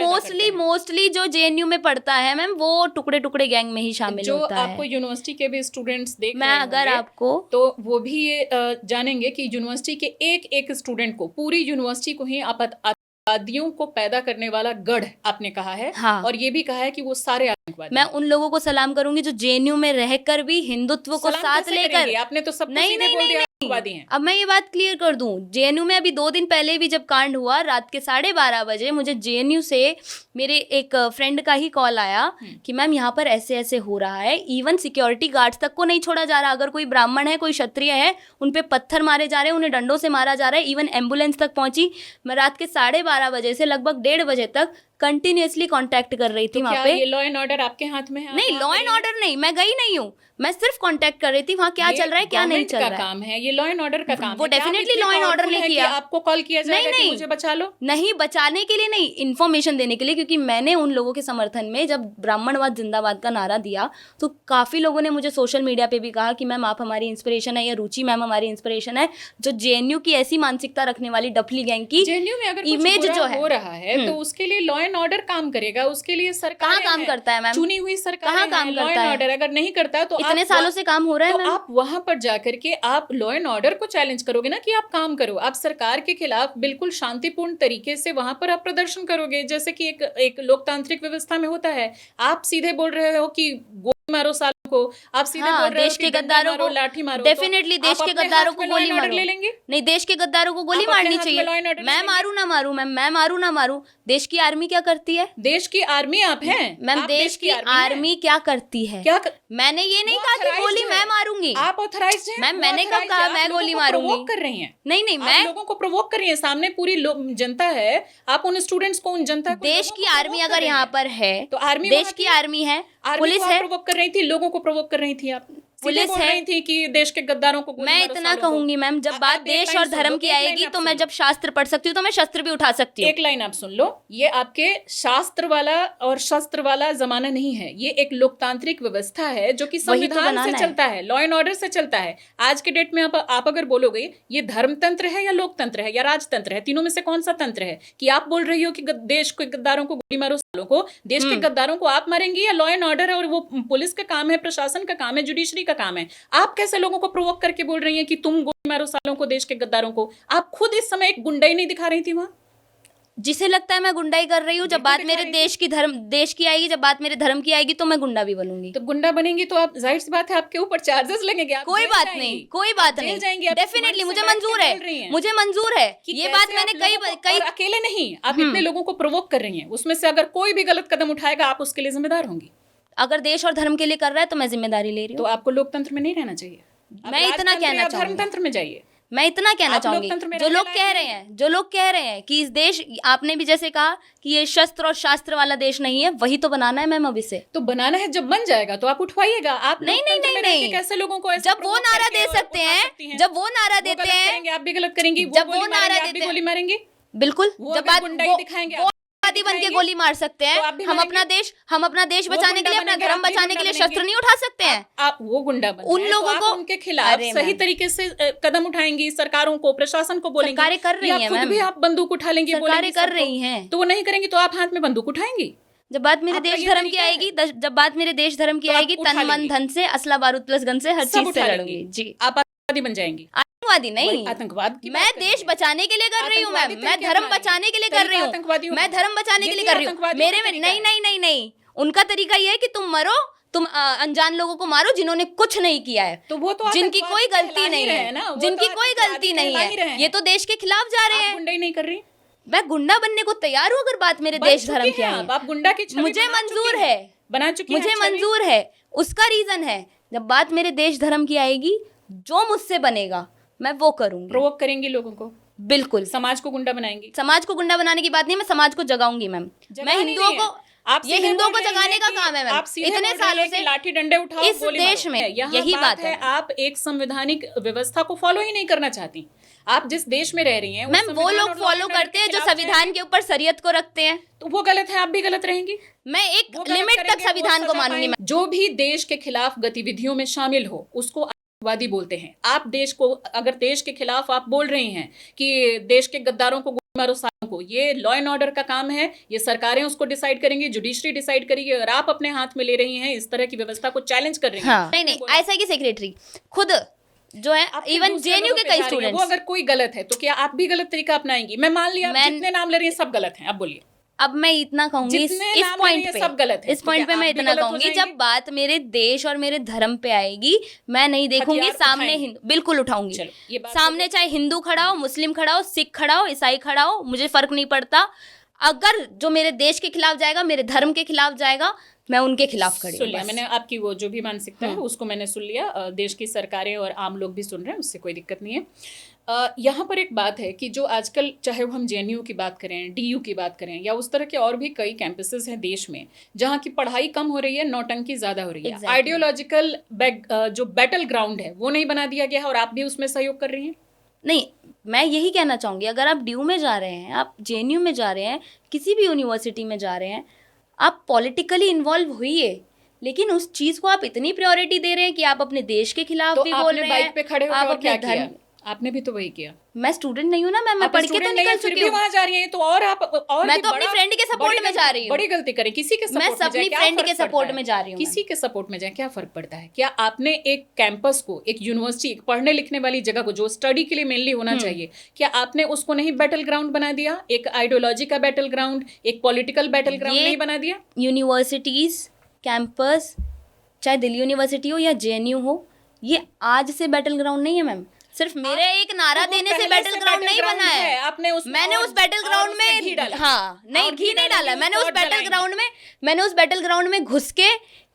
मोस्टली जो जेएनयू में पढ़ता है मैम, वो टुकड़े टुकड़े गैंग में ही शामिल होता है। आपको यूनिवर्सिटी के भी स्टूडेंट्स देख मैं अगर आपको तो वो भी ये जानेंगे कि यूनिवर्सिटी के एक एक स्टूडेंट को, पूरी यूनिवर्सिटी को ही आतंकवादियों को पैदा करने वाला गढ़ आपने कहा है। हाँ। और ये भी कहा है कि वो सारे आतंकवादी। मैं उन लोगों को सलाम करूंगी जो जेएनयू में रहकर भी हिंदुत्व को साथ लेकर, आपने तो सब नहीं आतंकवादी हैं। अब मैं ये बात क्लियर कर दूं, जेएनयू में अभी 2 दिन पहले भी जब कांड हुआ, रात के 12:30 बजे मुझे जेएनयू से मेरे एक फ्रेंड का ही कॉल आया कि मैम यहाँ पर ऐसे ऐसे हो रहा है, इवन सिक्योरिटी गार्ड्स तक को नहीं छोड़ा जा रहा, अगर कोई ब्राह्मण है, कोई क्षत्रिय है, उन पे पत्थर मारे जा रहे हैं, उन्हें डंडों से मारा जा रहा है, इवन एम्बुलेंस तक पहुंची। मैं रात के 12:30 बजे से लगभग 1:30 बजे तक कंटिन्यूअसली कांटेक्ट कर रही थी वहाँ क्या पे। ये लॉ एंड ऑर्डर आपके हाथ में है? नहीं, लॉ एंड ऑर्डर नहीं, मैं गई नहीं हूँ, मैं सिर्फ कांटेक्ट कर रही थी वहाँ क्या चल रहा है क्या नहीं चल रहा है। काम है ये, लॉ एंड ऑर्डर का काम वो है। क्या आप डेफिनेटली इतने लॉ एंड ऑर्डर powerful ने हैं कि किया। आपको कॉल किया जाएगा कि नहीं, मुझे बचा लो? नहीं, बचाने के लिए नहीं, इन्फॉर्मेशन देने के लिए, क्योंकि मैंने उन लोगों के समर्थन में जब ब्राह्मणवाद जिंदाबाद का नारा दिया तो काफ़ी लोगों ने मुझे सोशल मीडिया पे भी कहा कि मैम आप हमारी इंस्पिरेशन है, या रुचि मैम हमारी इंस्पिरेशन है, जो जेएनयू की ऐसी मानसिकता रखने वाली डफली गैंग की जेएनयू में अगर कुछ इमेज बुरा जो है हो रहा है तो उसके लिए लॉ एंड ऑर्डर काम करेगा, उसके लिए सरकार कहाँ काम करता है मैम? चुनी हुई सरकार कहाँ काम लॉ एंड करता है? ऑर्डर अगर नहीं करता तो इतने आप सालों से काम हो रहा है तो मैम। आप वहां पर जाकर के आप लॉ एंड ऑर्डर को चैलेंज करोगे ना कि आप काम करो, आप सरकार के खिलाफ बिल्कुल शांतिपूर्ण तरीके से वहां पर आप प्रदर्शन करोगे, जैसे कि एक लोकतांत्रिक व्यवस्था में होता है। आप सीधे बोल रहे हो कि गोली मारो सालों को, आप सीधे हाँ, बोल रहे हो देश कि के डंडा गद्दारों मारो, को लाठी मारो, डेफिनेटली तो देश आप के अपने गद्दारों हाथ को में law गोली and order मारो ले लेंगे? नहीं, देश के गद्दारों को गोली आप अपने मारनी हाथ में चाहिए। law and order ले मैं लेंगे? मारू ना मारू मैम, मैं मारू ना मारू, देश की आर्मी क्या करती है देश की आर्मी आप हैं मैम? आप देश की हैं। आर्मी क्या करती है? क्या मैंने ये नहीं वो कहा कि authorized गोली है। मैं मारूंगी। आप ऑथराइज्ड हैं? मैम, वो मैंने कब authorized कहा है, आप मैं लोगों गोली को मारूंगी? provoke कर रही हैं। नहीं नहीं, आप मैं लोगों को प्रोवोक कर रही हैं, सामने पूरी जनता है, आप उन स्टूडेंट्स को, उन जनता को, देश लोगों की को आर्मी provoke कर अगर रही यहाँ हैं। पर है तो आर्मी देश वहाँ की थी? आर्मी है, आर्मी पुलिस को आप है, प्रोवोक कर रही थी, लोगों को प्रोवोक कर रही थी आप, पुलिस बोल है। रही थी कि देश के गद्दारों को गोली मैं मारो इतना सालों को। कहूंगी मैम, जब बात आप एक देश लाइन और सुन धर्म लो, की एक लाइन आएगी आप तो सुन मैं लो। जब शास्त्र पढ़ सकती हूँ तो मैं शस्त्र भी उठा सकती हूँ। एक लाइन आप सुन लो, ये आपके शास्त्र वाला और शस्त्र वाला जमाना नहीं है, ये एक लोकतांत्रिक व्यवस्था है जो कि वही तो संविधान से बनाना है। चलता है, लॉ एंड ऑर्डर से चलता है। आज के डेट में आप अगर बोलोगे ये धर्मतंत्र है या लोकतंत्र है या राजतंत्र है, तीनों में से कौन सा तंत्र है? कि आप बोल रही हो कि देश के गद्दारों को गोली मारो सालों को, देश के गद्दारों को आप मारेंगी, या लॉ एंड ऑर्डर है और वो पुलिस का काम है, प्रशासन का काम है, जुडिशरी का काम है? आप कैसे लोगों को प्रोवोक करके बोल रही हैं कि तुम गोली मारो सालों को, देश के गद्दारों को? आप खुद इस समय एक गुंडाई नहीं दिखा रही थी वहां? जिसे लगता है मैं गुंडाई कर रही हूँ, जब बात मेरे देश की आएगी, जब बात मेरे धर्म की आएगी तो मैं गुंडा भी बनूंगी। तो गुंडा बनेंगी तो आप, जाहिर सी बात है, आपके ऊपर चार्जेस लगेंगे, आप कोई जेल बात जाएंगी। नहीं, कोई बात जेल नहीं, जाएंगी, आप डेफिनेटली समाज मुझे से बैठ के मंजूर बोल रही है, हैं मुझे मंजूर है कि ये कैसे बात आप मैंने लोगों को- कई और अकेले नहीं, आप इतने लोगों को प्रोवोक कर रही हैं, उसमें से अगर कोई भी गलत कदम उठाएगा आप उसके लिए जिम्मेदार होंगी। अगर देश और धर्म के लिए कर रहा है तो मैं जिम्मेदारी ले रही तो हूँ। आपको लोकतंत्र में नहीं रहना चाहिए, आप मैं इतना राजतंत्र कहना या चाहूंगी। धर्मतंत्र में जाइए। मैं इतना कहना आप चाहूंगी, लोकतंत्र में जो रहने लोग लायक कह नहीं रहे हैं, जो लोग कह रहे हैं कि इस देश, आपने भी जैसे कहा कि ये शस्त्र और शास्त्र वाला देश नहीं है, वही तो बनाना है मैम अब इसे। तो बनाना है, जब बन जाएगा तो आप उठवाइएगा। आप नहीं, लोकतंत्र नहीं, में नहीं, रह के नहीं। कैसे लोगों को ऐसे जब वो provoke नारा करके दे और सकते उठा हैं, सकती हैं? जब वो नारा वो देते गलत हैं, करेंगे, आप भी गलत करेंगी, जब वो गोली नारा मारेंगे, आप भी देते हैं, गोली मारेंगे। बिल्कुल, वो जब अगर बात गुंडाई वो दिखाएंगे, वो आतंकवादी बन के दिखाएंगे, गोली मार सकते हैं, तो आप भी हम मारेंगे। अपना देश वो बचाने के गुंडा लिए, अपना बनेंगे, धर्म आप भी बचाने के लिए गुंडा शस्त्र बनेंगे। नहीं उठा सकते हैं। आप वो गुंडा बन उन जाएं, लोगों तो को- आप उनके खिलाफ अरे सही मैम। तरीके से कदम उठाएंगी, सरकारों को, प्रशासन को बोलेंगी। सरकारें कर रही या हैं खुद मैम। भी आप बंदूक उठा लेंगी, सरकारें बोलेंगी कर सबको। रही हैं। तो वो नहीं करेंगी तो आप हाथ में बंदूक उठाएंगी। जब बात मेरे आपका देश ये धर्म की तरीका है। आएगी, जब बात मेरे देश धर्म की तो आप आएगी, उठा तन मन लेंगी। धन से, असला बारूद प्लस गन से, हर सब चीज से उठा लड़ूंगी लेंगी। जी। आप आतंकवादी बन जाएंगी। आतंकवादी नहीं, आतंकवाद की मैं बात कर देश रही हैं। बचाने के लिए कर रही हूँ मैम, आतंकवादी मैं तरीके धर्म अपना रही हैं। बचाने के लिए कर रही तरीका हूँ, आतंकवादियों मैं का। धर्म बचाने के यही लिए कर रही हूँ। आतंकवादियों मेरे का में तरीका नहीं है। नहीं नहीं नहीं, उनका तरीका ये है कि तुम मरो, तुम अनजान लोगों को मारो जिन्होंने कुछ नहीं किया है, तो वो तो जिनकी आतंकवादी कोई गलती कहला ही नहीं रहे है हैं ना, वो जिनकी तो कोई आतंकवादी गलती नहीं कहला ही रहे है, हैं। ये तो देश के खिलाफ जा रहे आप हैं। गुंडाई नहीं कर रही, मैं गुंडा बनने को तैयार हूँ अगर बात मेरे बन देश चुकी धर्म की हैं आई। आप गुंडा की छवि मुझे बना चुकी मंजूर हैं। है, बना चुकी हैं मुझे छवि। मंजूर है। उसका रीजन है, जब बात मेरे देश धर्म की आएगी, जो मुझसे बनेगा मैं वो करूंगी। प्रोवोक करेंगी लोगों को, बिल्कुल, समाज को गुंडा बनाएंगी। समाज को गुंडा बनाने की बात नहीं, मैं समाज को जगाऊंगी मैम। मैं जगानी हिंदुओं नहीं है। को, आप ये सीधे हिंदुओं बोल को रही जगाने हैं का कि काम है मैम। आप सीधे इतने बोल रही सालों हैं कि से लाठी डंडे उठाओ, इस गोली देश मारो। में यहाँ यही बात है। आप एक संवैधानिक व्यवस्था को फॉलो ही नहीं करना चाहती। आप जिस देश में रह रही हैं, उस मैम वो संविधान लोग और law फॉलो and order करते हैं के जो खिलाफ संविधान के ऊपर शरीयत को रखते हैं। तो वो गलत है, आप भी गलत रहेंगी। मैं एक वो गलत लिमिट तक करेंगे, वो संविधान को सजा मानूंगी। पाएंगे। जो भी देश के खिलाफ गतिविधियों में शामिल हो उसको आतंकवादी बोलते हैं। आप देश को, अगर देश के खिलाफ आप बोल रही हैं कि देश के गद्दारों को गोली मारो सालों को, ये लॉ एंड ऑर्डर का काम है, ये सरकारें उसको डिसाइड करेंगी, जुडिशरी डिसाइड करेगी, और आप अपने हाथ में ले रही हैं, इस तरह की व्यवस्था को चैलेंज कर रही हैं। हाँ, नहीं नहीं, ऐसा की सेक्रेटरी खुद जो है, आप इवन दूसरे जेएनयू लोगों के पे कई जा रही हैं, स्टूडेंट्स, वो अगर कोई गलत है तो क्या आप भी गलत तरीका अपनाएंगी? मैं मान लिया आप मैं- जितने नाम ले रही हैं सब गलत हैं, अब बोलिए। अब मैं इतना कहूंगी जितने इस नाम पॉइंट लिए पे, सब गलत है। इस पॉइंट पे आप मैं भी इतना गलत हो कहूंगी, जाएंगे। जब बात मेरे देश और मेरे धर्म पे आएगी, मैं नहीं देखूंगी हथियार सामने उठाएंगे। हिंदू, बिल्कुल उठाऊंगी। चलो, ये बात सामने चाहे हिंदू खड़ा हो, मुस्लिम खड़ा हो, सिख खड़ा हो, ईसाई खड़ा हो, मुझे फर्क नहीं पड़ता। अगर जो मेरे देश के खिलाफ जाएगा, मेरे धर्म के खिलाफ जाएगा, मैं उनके खिलाफ खड़ी सुन हूँ लिया बस। मैंने, आपकी वो जो भी मानसिकता है उसको मैंने सुन लिया। देश की सरकारें और आम लोग भी सुन रहे हैं, उससे कोई दिक्कत नहीं है। यहाँ पर एक बात है कि जो आजकल, चाहे वो हम जेएनयू की बात करें, डीयू की बात करें, या उस तरह के और भी कई कैंपसेस हैं देश में जहाँ की पढ़ाई कम हो रही है, नौटंकी ज़्यादा हो रही है। Exactly. आइडियोलॉजिकल जो बैटल ग्राउंड है वो नहीं बना दिया गया है, और आप भी उसमें सहयोग कर रही हैं। नहीं, मैं यही कहना चाहूँगी, अगर आप ड्यू में जा रहे हैं, आप जेएनयू में जा रहे हैं, किसी भी यूनिवर्सिटी में जा रहे हैं, आप पॉलिटिकली इन्वॉल्व होइए, लेकिन उस चीज़ को आप इतनी प्रायोरिटी दे रहे हैं कि आप अपने देश के खिलाफ तो भी बोल आपने रहे बाइक हैं। पे खड़े आप होकर और अपने क्या धर्म, किया? आपने भी तो वही किया। मैं स्टूडेंट नहीं हूँ ना मैम, मैं आप पढ़ के स्टूडेंट तो नहीं निकल हैं, फिर चुकी भी हूँ। वहाँ जा रही हैं, तो और आप और मैं भी तो अपनी बड़ा- फ्रेंड के सपोर्ट में जा रही हूँ। बड़ी गलती करें, किसी के मैं सपोर्ट में अपनी जाए, क्या फ्रेंड फर्क के पड़ता सपोर्ट है? में जा रही हूँ मैं। किसी के सपोर्ट में जाए, क्या फर्क पड़ता है? क्या आपने एक कैंपस को, एक यूनिवर्सिटी, एक पढ़ने लिखने वाली जगह को, जो स्टडी के लिए मेनली होना चाहिए, क्या आपने उसको नहीं बैटल ग्राउंड बना दिया? एक आइडियोलॉजी का बैटल ग्राउंड, एक पॉलिटिकल बैटल ग्राउंड ये नहीं बना दिया? यूनिवर्सिटीज़, कैंपस, चाहे दिल्ली यूनिवर्सिटी हो या जेएनयू हो, ये आज से बैटल ग्राउंड नहीं है मैम। सिर्फ मेरे एक नारा तो वो देने से पहले बैटल से ग्राउंड नहीं battleground बना है। है। आपने उसमें मैंने और- उस बैटल और ग्राउंड उसमें घी में, डाला। हाँ, नहीं और घी नहीं डालेंगे, डाला, मैंने उसको उस और बैटल जलाएंगे। ग्राउंड में, मैंने उस बैटल ग्राउंड में घुस के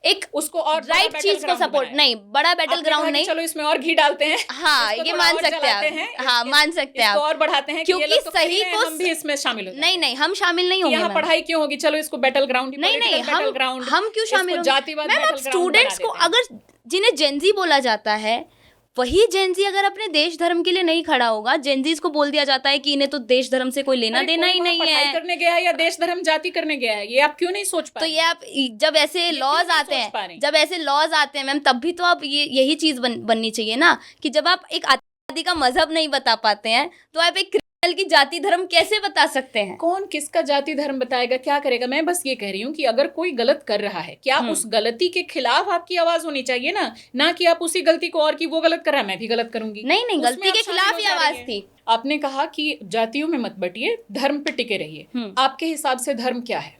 एक उसको और बड़ा राइट चीज को battleground सपोर्ट, बनाया। नहीं बड़ा बैटल आपने कहा ग्राउंड कि नहीं, चलो इसमें और घी डालते हैं, हाँ, इसको ये थोड़ा मान और सकते हैं जलाते आप। हैं, हाँ, मान सकते हैं इसको आप। और बढ़ाते हैं कि ये क्योंकि लोग तो कर ही सही रहे हैं, को हम भी इसमें शामिल हो जाते नहीं, हम शामिल नहीं हैं। होंगे यहाँ मैम। पढ़ाई क्यों होगी? चलो इसको बैटल ग्राउंड ही, नहीं, political हम battleground, हम क्यों शामिल इसको होंगे? जातिवाद मैम, आप battleground बना स्टूडेंट्स को, देते हैं। अगर जिन्हें जेनजी बोला जाता है, वही जेनजी अगर अपने देश धर्म के लिए नहीं खड़ा होगा, जेनजीज को बोल दिया जाता है कि इन्हें तो देश धर्म से कोई लेना अरे देना कोई ही वहाँ नहीं पढ़ाई है। करने गया है या देश धर्म जाति करने गया है, ये आप क्यों नहीं सोच पा तो रहे? ये आप, जब ऐसे क्यों लॉज नहीं आते सोच पा हैं, रही? जब ऐसे लॉज आते हैं मैम, तब भी तो आप यही चीज बननी चाहिए ना, कि जब आप एक आतंकवादी का मजहब नहीं बता पाते हैं, तो आप एक क्रिमिनल की जाति धर्म कैसे बता सकते हैं? कौन किसका जाति धर्म बताएगा, क्या करेगा? मैं बस ये कह रही हूँ कि अगर कोई गलत कर रहा है, क्या उस गलती के खिलाफ आपकी आवाज होनी चाहिए ना कि आप उसी गलती को और की वो गलत कर रहा है मैं भी गलत करूंगी। नहीं, उसमें गलती आप के शामिल खिलाफ हो ही जा रही आवाज हैं। थी। आपने कहा कि जातियों में मत बटिए, धर्म पे टिके रहिए। आपके हिसाब से धर्म क्या है?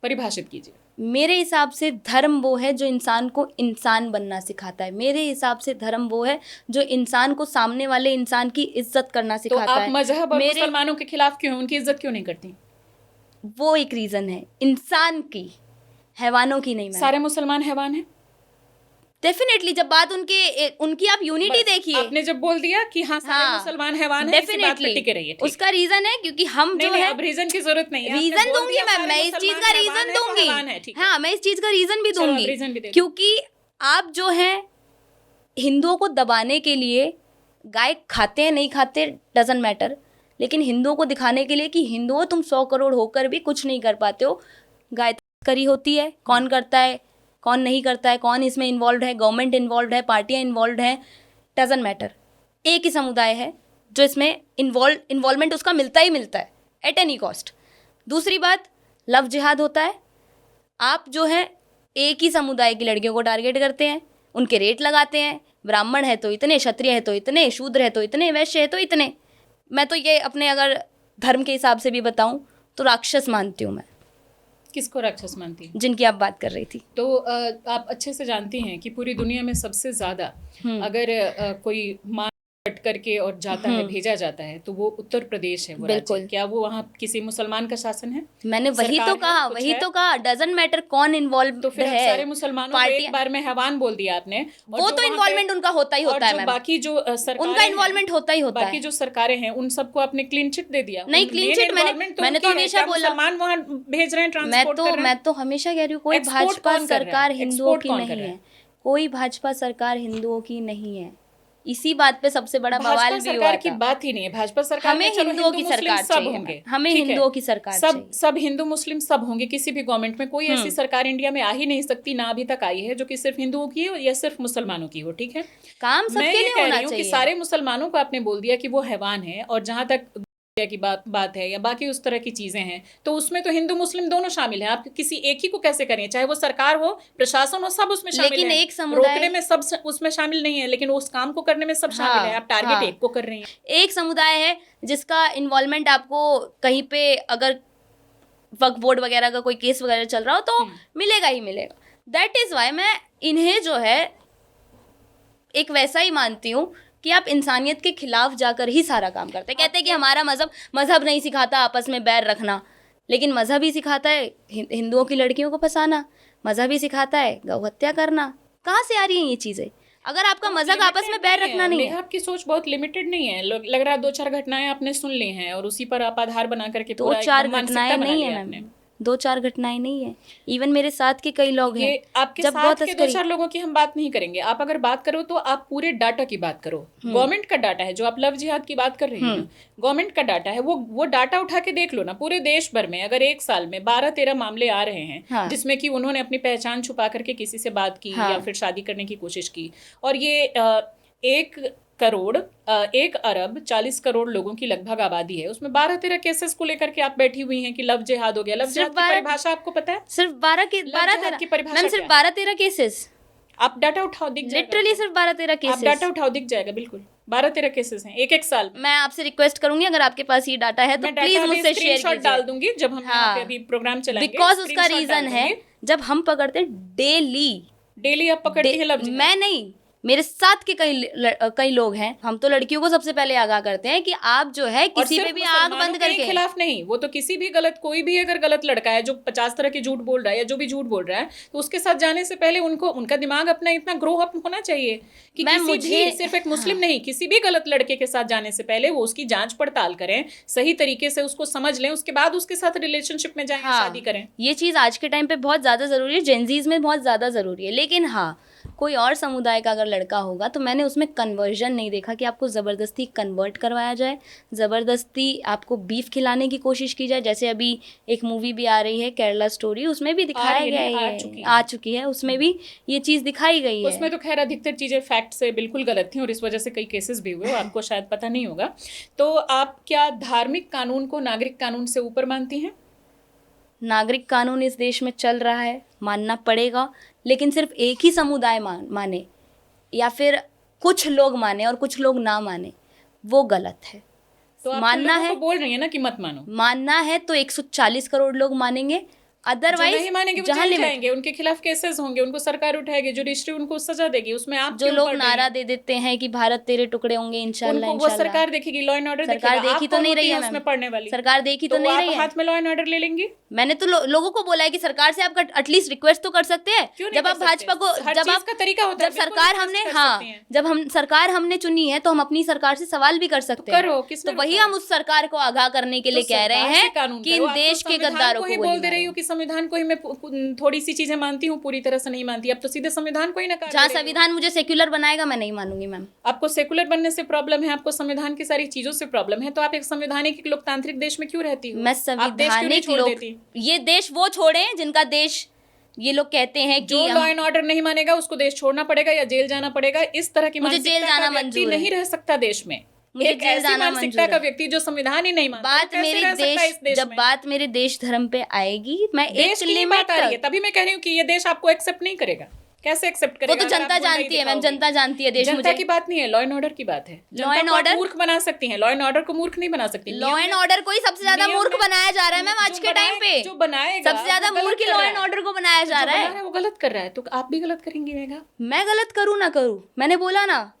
परिभाषित कीजिए। मेरे हिसाब से धर्म वो है जो इंसान को इंसान बनना सिखाता है। मेरे हिसाब से धर्म वो है जो इंसान को सामने वाले इंसान की इज्जत करना तो सिखाता आप है। मजहब और मेरे, मुसलमानों के खिलाफ क्यों हैं? उनकी इज्जत क्यों नहीं करती? वो एक रीजन है, इंसान की, हैवानों की नहीं। सारे मुसलमान हैवान हैं? डेफिनेटली, जब बात उनकी आप यूनिटी बस, देखिए। आपने जब बोल दिया कि हाँ सारे मुसलमान हैवान हैं, इसी बात पे टिके रहिए। ठीक। उसका रीजन है क्योंकि हम नहीं, जो नहीं, है, अब रीजन की जरूरत नहीं है। रीजन दूंगी मैं इस चीज का रीजन दूंगी। हाँ, मैं इस चीज का रीजन भी चलो, अब दूंगी, reason भी दे दो। क्योंकि आप जो है हिंदुओं को दबाने के लिए, गाय खाते हैं नहीं खाते डजंट मैटर, लेकिन हिंदुओं को दिखाने के लिए कि हिंदुओं तुम 100 करोड़ होकर भी कुछ नहीं कर पाते हो। गाय तस्करी होती है, कौन करता है कौन नहीं करता है, कौन इसमें इन्वॉल्व है, गवर्नमेंट इन्वॉल्व है, पार्टियां इन्वॉल्व हैं, डजंट मैटर। एक ही समुदाय है जो इसमें इन्वॉल्वमेंट उसका मिलता ही मिलता है एट एनी कॉस्ट। दूसरी बात, लव जिहाद होता है। आप जो है एक ही समुदाय की लड़कियों को टारगेट करते हैं, उनके रेट लगाते हैं, ब्राह्मण है तो इतने, क्षत्रिय है तो इतने, शूद्र है तो इतने, वैश्य है तो इतने। मैं तो ये अपने अगर धर्म के हिसाब से भी बताऊं तो राक्षस मानती हूँ मैं, किसको राक्षस मानती है? जिनकी आप बात कर रही थी। तो आप अच्छे से जानती हैं कि पूरी दुनिया में सबसे ज्यादा अगर कोई मान कट करके और जाता है, भेजा जाता है, तो वो उत्तर प्रदेश है। वो बिल्कुल। राज्य। क्या वो वहाँ किसी मुसलमान का शासन है? मैंने वही सरकार तो है, कहा, कुछ वही है? तो कहा, डजंट मैटर कौन इन्वॉल्व तो फिर है। सारे मुसलमानों को एक बार में हैवान बोल दिया आपने। और वो जो तो वहाँ इन्वॉल्वमेंट पे- उनका होता ही और होता है जो मैम, बाकी जो सरकारें उनका हैं, इन्वॉल्वमेंट होता ही होता बाकी है। जो सरकारें हैं उन सबको आपने क्लीन चिट दे दिया। नहीं, उन clean main chit involvement मैंने तो उनकी है। हमेशा क्या बोला, मुसलमान वहाँ भेज रहे हैं, ट्रांसपोर्ट कर रहे मैं हैं? तो हमेशा कह रही हूँ, कोई Export भाजपा कौन कर रहा है? सरकार हिंदुओं Export की कौन नहीं कर रहा है, है? कोई भाजपा सरकार हिंदुओं की नहीं है। इसी बात पे सबसे बड़ा भाजपा बवाल भी हुआ सरकार की था। बात ही नहीं है। भाजपा सरकार हमें में चलो हिंदुओं की हिंदू मुस्लिम सरकार सब चाहिए, होंगे, हमें ठीक है? हिंदुओं की सरकार सब चाहिए। सब हिंदू मुस्लिम सब होंगे किसी भी गवर्नमेंट में। कोई ऐसी सरकार इंडिया में आ ही नहीं सकती, ना अभी तक आई है, जो कि सिर्फ हिंदुओं की हो या सिर्फ मुसलमानों की हो। ठीक है, काम मैं सबके ये लिए कह होना रही हूँ कि चाहिए। सारे मुसलमानों को आपने बोल दिया कि वो हैवान है, और जहां तक की बात है या बाकी उस तरह की चीजें हैं, तो उसमें तो हिंदू मुस्लिम दोनों शामिल हैं। आप किसी एक ही को कैसे करें? चाहे वो सरकार हो, प्रशासन हो, सब उसमें शामिल लेकिन है। एक समुदाय- रोकने में सब उसमें शामिल नहीं है, लेकिन उस काम को करने में सब शामिल है। आप टारगेट एक को कर रही हैं। एक समुदाय है जिसका इन्वॉल्वमेंट आपको कहीं पे अगर वक्फ बोर्ड वगैरह का कोई केस वगैरह चल रहा हो तो मिलेगा ही मिलेगा। दैट इज़ वाई मैं इन्हें जो है एक वैसा ही मानती हूँ कि आप इंसानियत के खिलाफ जाकर ही सारा काम करते हैं। कहते हैं कि हमारा मज़हब नहीं सिखाता आपस में बैर रखना, लेकिन मज़हब ही सिखाता है हिंदुओं की लड़कियों को फंसाना, मज़हब ही सिखाता है गौ हत्या करना। कहाँ से आ रही हैं ये चीज़ें? अगर आपका मज़हब आपस में बैर रखना नहीं है। आपकी सोच बहुत लिमिटेड नहीं है। लग रहा है 2-4 घटनाएं आपने सुन ली हैं और उसी पर आप आधार बना करके 2-4 घटनाएं नहीं है मैम, 2-4 घटनाएं नहीं है। इवन मेरे साथ के कई लोग हैं। आपके साथ के 2-4 लोगों की हम बात नहीं करेंगे। आप अगर बात करो तो आप पूरे डाटा की बात करो। गवर्नमेंट का डाटा है, जो आप लव जिहाद की बात कर रही हैं, गवर्नमेंट का डाटा है, वो डाटा उठा के देख लो ना। पूरे देश भर में अगर एक साल में 12-13 मामले आ रहे हैं जिसमें कि उन्होंने अपनी पहचान छुपा करके किसी से बात की या फिर शादी करने की कोशिश की, और ये 1 अरब 40 करोड़ लोगों की लगभग आबादी है, उसमें 12-13 केसेस को लेकर के आप बैठी हुई हैं कि लव जिहाद हो गया। लव जिहाद की परिभाषा आपको पता है? सिर्फ 12-13 केसेस। आप डाटा उठाओ, दिख जाएगा। लिटरली सिर्फ 12-13 केसेस। आप डाटा उठाओ, दिख जाएगा। बिल्कुल 12-13 केसेस हैं एक साल में। मैं आपसे रिक्वेस्ट करूंगी अगर आपके पास ये डाटा है तो प्लीज मुझसे शेयर कीजिए। डाल दूंगी जब हम यहाँ पे अभी प्रोग्राम चलाएंगे। बिकॉज उसका रीजन है जब हम पकड़ते डेली आप पकड़ती है लव जिहाद। मैं नहीं, मेरे साथ के कई लोग हैं। हम तो लड़कियों को सबसे पहले आगाह करते हैं कि आप जो है किसी पे भी आंख बंद करके, खिलाफ नहीं, वो तो किसी भी कोई भी अगर गलत लड़का है जो 50 तरह के झूठ बोल रहा है या जो भी झूठ बोल रहा है, तो उसके साथ जाने से पहले उनका दिमाग अपना इतना ग्रो अप होना चाहिए कि सिर्फ एक मुस्लिम नहीं, किसी भी गलत लड़के के साथ जाने से पहले वो उसकी जांच पड़ताल करें, सही तरीके से उसको समझ लें, उसके बाद उसके साथ रिलेशनशिप में जाएं, शादी करें। ये चीज आज के टाइम पे बहुत ज्यादा जरूरी है, जेनजीज में बहुत ज्यादा जरूरी है। लेकिन हाँ, कोई और समुदाय का अगर लड़का होगा तो मैंने उसमें कन्वर्जन नहीं देखा कि आपको ज़बरदस्ती कन्वर्ट करवाया जाए, ज़बरदस्ती आपको बीफ खिलाने की कोशिश की जाए। जैसे अभी एक मूवी भी आ रही है केरला स्टोरी, उसमें भी दिखाया गया है, आ चुकी है, उसमें भी ये चीज़ दिखाई गई है। उसमें तो खैर अधिकतर चीज़ें फैक्ट से बिल्कुल गलत थी और इस वजह से कई केसेस भी हुए, आपको शायद पता नहीं होगा। तो आप क्या धार्मिक कानून को नागरिक कानून से ऊपर मानती हैं? नागरिक कानून इस देश में चल रहा है, मानना पड़ेगा, लेकिन सिर्फ एक ही समुदाय माने या फिर कुछ लोग माने और कुछ लोग ना माने, वो गलत है। तो आप मानना है, बोल रही है ना कि मत मानो। मानना है तो 140 करोड़ लोग मानेंगे, अदरवाइज नहीं मानेंगे वो जेल जाएंगे, उनके खिलाफ केसेस होंगे, उनको सरकार उठाएगी, जुडिशरी उनको सजा देगी। उसमें आप जो लोग नारा दे देते हैं कि भारत तेरे टुकड़े होंगे इंशाल्लाह, वो सरकार देखेगी, लॉ एंड ऑर्डर सरकार देखी तो नहीं रही है उसमें पढ़ने वाली, सरकार देखी तो नहीं रही है। हाथ में लॉ एंड ऑर्डर ले लेंगी। मैंने तो लोगों को बोला है कि सरकार से आप एटलीस्ट रिक्वेस्ट तो कर सकते हैं। जब आप भाजपा को, जब आप का तरीका होता है, जब सरकार हमने जब हम सरकार हमने चुनी है तो हम अपनी सरकार से सवाल भी कर सकते हैं। तो वही हम उस सरकार को आगाह करने के लिए कह रहे हैं कि इन देश के गद्दारों को बोल दे रही हूँ कि संविधान को ही मैं थोड़ी सी चीजें मानती हूँ, पूरी तरह से नहीं मानती। अब तो सीधे संविधान को ही नकार। जहाँ संविधान मुझे सेक्युलर बनाएगा मैं नहीं मानूंगी मैम। आपको सेक्युलर बनने से प्रॉब्लम है, आपको संविधान की सारी चीजों से प्रॉब्लम है, तो आप एक संवैधानिक लोकतांत्रिक देश में क्यों रहती हो? मैं संवैधानिक लोग, ये देश वो छोड़े जिनका देश ये लोग कहते हैं कि जो लॉ एंड ऑर्डर नहीं मानेगा उसको देश छोड़ना पड़ेगा या जेल जाना पड़ेगा। इस तरह की मुझे जेल जाना मंजूर नहीं रह सकता देश में। मुझे एक जेल जाना मानसिकता का व्यक्ति जो संविधान ही नहीं मानता, बात मेरे देश, जब बात मेरे देश धर्म पे आएगी, मैं एक लिमिट तक, तभी मैं कह रही हूँ कि ये देश आपको एक्सेप्ट नहीं करेगा। कैसे एक्सेप्ट करेगा? वो तो जनता जानती है मैम, जनता जानती है देश। जनता की बात नहीं है, लॉ एंड ऑर्डर की बात है। लॉ एंड ऑर्डर मूर्ख बना सकती है, लॉ एंड ऑर्डर को मूर्ख नहीं बना सकती। लॉ एंड ऑर्डर को ही सबसे ज्यादा मूर्ख बनाया जा रहा है मैम आज के टाइम पे। जो बनाएगा सबसे ज्यादा मूर्ख लॉ एंड ऑर्डर को बनाया जा रहा है। वो गलत कर रहा है तो आप भी गलत करेंगी। मैं गलत करूँ ना करूँ, मैंने बोला ना,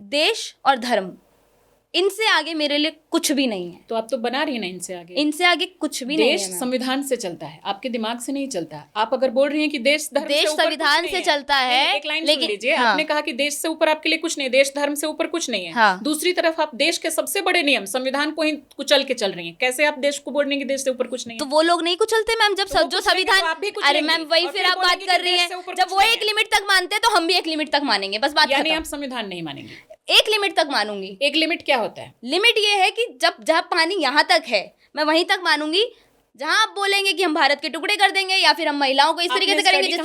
देश और धर्म, इनसे आगे मेरे लिए कुछ भी नहीं है। तो आप तो बना रही है ना इनसे आगे कुछ भी नहीं है। देश संविधान से चलता है, आपके दिमाग से नहीं चलता। आप अगर बोल रही हैं कि देश संविधान से चलता है, एक लाइन सुन लीजिए। आपने कहा कि देश से ऊपर आपके लिए कुछ नहीं, देश धर्म से ऊपर कुछ नहीं है। दूसरी तरफ आप देश के सबसे बड़े नियम संविधान को ही कुचल के चल रही है। कैसे आप देश को बोल रही हैं कि देश से ऊपर कुछ नहीं है? तो वो लोग नहीं कुचलते मैम, जब जो संविधान, अरे मैम वही फिर आप बात कर रही है, जब वो एक लिमिट तक मानते हैं तो हम भी एक लिमिट तक मानेंगे, बस बात। यानी आप संविधान नहीं मानेंगे? एक लिमिट तक मानूंगी। एक लिमिट क्या होता है? लिमिट ये है कि जब पानी यहाँ तक है मैं वहीं तक मानूंगी। जहां आप बोलेंगे कि हम भारत के टुकड़े कर देंगे या फिर हम महिलाओं को इस तरीके से करेंगे जिस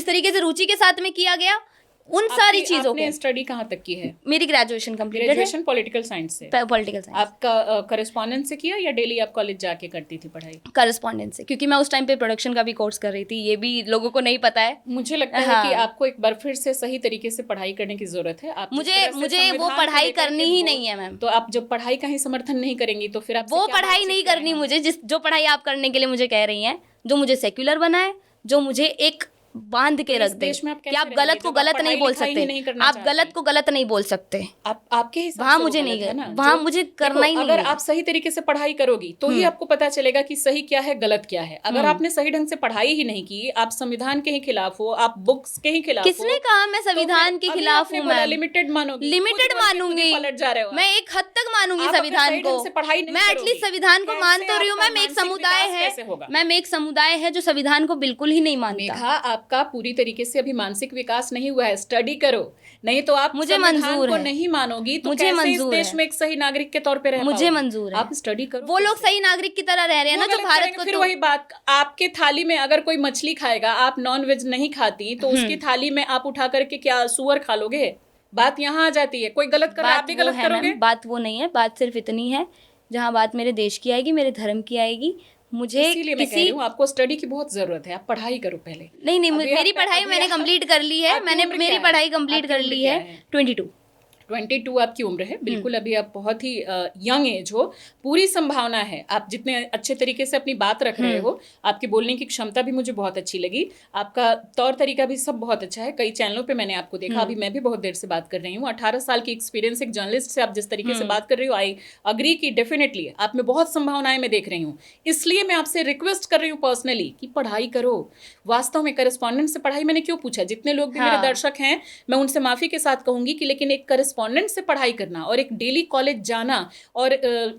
तरीके से रुचि के साथ में किया गया, उन सारी चीजों आपने के। स्टडी कहाँ तक की है? मेरी ग्रेजुएशन कंप्लीट है, ग्रेजुएशन पॉलिटिकल साइंस से। पॉलिटिकल साइंस, आपका करेस्पॉन्डेंस से किया या डेली आप कॉलेज जाके करती थी पढ़ाई? करस्पॉन्डेंस से, क्योंकि मैं उस टाइम पे प्रोडक्शन का भी कोर्स कर रही थी, ये भी लोगों को नहीं पता है। मुझे लगता है हाँ। कि आपको एक बार फिर से सही तरीके से पढ़ाई करने की जरूरत है। आप जिस मुझे तरह से मुझे वो संविधान को पढ़ाई लेकर करनी के ही बोल- नहीं है मैम। तो आप जब पढ़ाई का ही समर्थन नहीं करेंगी तो फिर आपसे वो क्या पढ़ाई बातचीत नहीं करें करनी हम? मुझे, जो पढ़ाई आप करने के लिए मुझे कह रही हैं, जो मुझे सेक्युलर बनाए, जो मुझे एक बांध के इस रख दे देश में आप कि कैसे आप रहेंगे गलत को जब आप गलत नहीं पढ़ाई बोल लिखाई ही सकते, नहीं करना आप चाहते? गलत को गलत नहीं बोल सकते। आप आपके हिसाब वहाँ से वो मुझे गलत नहीं है ना। वहाँ जो- मुझे करना देखो, ही नहीं अगर है। आप सही तरीके से पढ़ाई करोगी तो ही आपको पता चलेगा कि सही क्या है गलत क्या है। अगर आपने सही ढंग से पढ़ाई ही नहीं की, आप संविधान के ही खिलाफ हो, आप बुक्स के ही खिलाफ हो, किसने कहा मैं तो संविधान फिर के अभी खिलाफ आपने हूँ बोला मैम? लिमिटेड मानोगी, लिमिटेड खुद बोल के खुद मानूंगी ही पलट जा रहे हो आप। मैं, एक हद तक मानूंगी आप अगर संविधान सही को। ढंग से पढ़ाई नहीं मैं करोगी, एटलीस्ट संविधान को मान कैसे तो रही हूँ आपका मैम। एक मानसिक समुदाय विकास है, कैसे होगा? मैम एक समुदाय है जो संविधान को बिल्कुल ही नहीं मानता। मेघा, आपका पूरी तरीके से अभी मानसिक विकास नहीं हुआ है। स्टडी करो, नहीं तो आप मुझे संविधान मंजूर को है। नहीं मानोगी तो मुझे कैसे इस मंजूर देश है। में एक सही नागरिक के तौर पे रह मुझे पाओगी? मंजूर है। आप स्टडी करो। वो लोग कैसे? सही नागरिक की तरह रह रहे हैं ना, वो जो गलत भारत करेंगे। को फिर तो वही बात, आपके थाली में अगर कोई मछली खाएगा, आप नॉन वेज नहीं खाती, तो उसकी थाली में आप उठा करके क्या सुअर खा लोगे? बात यहाँ आ जाती है। कोई गलत कर रहा है, आप बात भी वो गलत है करोगे। मैम, बात वो नहीं है। बात सिर्फ इतनी है, जहाँ बात मेरे देश की आएगी, मेरे धर्म की आएगी, मुझे इसीलिए मैं कह रही किसी हूँ आपको स्टडी की बहुत जरूरत है। आप पढ़ाई करो पहले। नहीं, अभी मेरी आपका- पढ़ाई अभी मैंने आप- कंप्लीट कर ली है। आपकी मैंने उम्र मेरी क्या है? पढ़ाई कंप्लीट आपकी कर उम्र ली क्या है। है? 22। 22 आपकी उम्र है, बिल्कुल अभी आप बहुत ही यंग एज हो। पूरी संभावना है। आप जितने अच्छे तरीके से अपनी बात रख रहे हो, आपकी बोलने की क्षमता भी मुझे बहुत अच्छी लगी, आपका तौर तरीका भी सब बहुत अच्छा है। कई चैनलों पे मैंने आपको देखा, अभी मैं भी बहुत देर से बात कर रही हूँ। 18 साल की एक्सपीरियंस एक जर्नलिस्ट से आप जिस तरीके से बात कर रही हो, आई अग्री की डेफिनेटली आप में बहुत संभावनाएं मैं देख रही हूँ। इसलिए मैं आपसे रिक्वेस्ट कर रही हूँ पर्सनली कि पढ़ाई करो। वास्तव में करेस्पॉन्डेंट से पढ़ाई मैंने क्यों पूछा? जितने लोग भी मेरे हाँ। दर्शक हैं, मैं उनसे माफी के साथ कहूंगी कि लेकिन एक करेस्पॉन्डेंट से पढ़ाई करना और एक डेली कॉलेज जाना और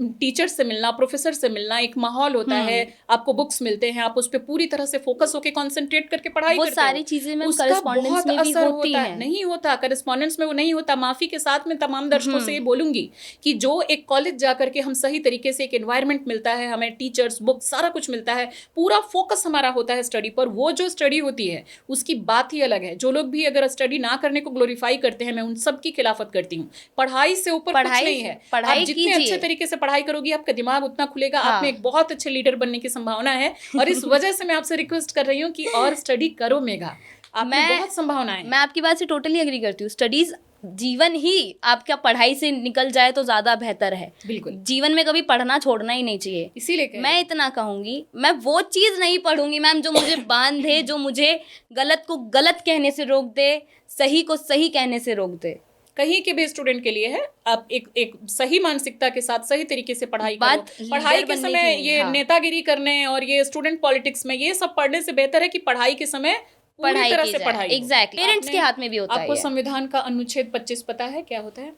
टीचर से मिलना, प्रोफेसर से मिलना, एक माहौल होता है, आपको बुक्स मिलते हैं, आप उस पर पूरी तरह से फोकस होकर कॉन्सेंट्रेट करके पढ़ाई वो करते हो। सारी चीजें मैम उसका correspondence बहुत में भी असर होती होता हैं। नहीं होता करेस्पॉन्डेंस में, वो नहीं होता। माफी के साथ मैं तमाम दर्शकों से ये बोलूंगी कि जो एक कॉलेज जाकर के हम सही तरीके से एक एनवायरनमेंट मिलता है, हमें टीचर्स, बुक्स, सारा कुछ मिलता है, पूरा फोकस हमारा होता है स्टडी पर, वो जो स्टडी होती है उसकी बात ही अलग है। जो लोग भी अगर स्टडी ना करने को ग्लोरीफाई करते हैं, मैं उन सब की खिलाफत करती हूँ। पढ़ाई से ऊपर कुछ पढ़ाई- नहीं है। पढ़ाई आप जितने कीजिए। अच्छे तरीके से पढ़ाई करोगी, आपका दिमाग उतना खुलेगा, हाँ। आप में एक बहुत अच्छे लीडर बनने की संभावना है। और इस वजह से मैं आपसे रिक्वेस्ट कर रही हूँ कि और स्टडी करो मेघा, आप में बहुत संभावनाएं हैं। मैं आपकी बात से टोटली एग्री करती हूँ। स्टडीज जीवन ही आपका पढ़ाई से निकल जाए तो ज्यादा बेहतर है। बिल्कुल, जीवन में कभी पढ़ना छोड़ना ही नहीं चाहिए। इसीलिए कह रही मैं इतना कहूंगी, मैं वो चीज नहीं पढ़ूंगी मैम जो मुझे बांधे, जो मुझे गलत को गलत कहने से रोक दे, सही को सही कहने से रोक दे। कहीं के भी स्टूडेंट के लिए है, आप एक सही मानसिकता के साथ सही तरीके से पढ़ाई बात करो। लीडर पढ़ाई के बनने समय की, ये हाँ। नेतागिरी करने और ये स्टूडेंट पॉलिटिक्स में ये सब पढ़ने से बेहतर है कि पढ़ाई के समय पूरी पढ़ाई तरह की से जाए। पढ़ाई हो। एग्जैक्टली, पेरेंट्स आपने- के हाथ में भी होता है आपको ये। संविधान का अनुच्छेद 25 पता है क्या होता है?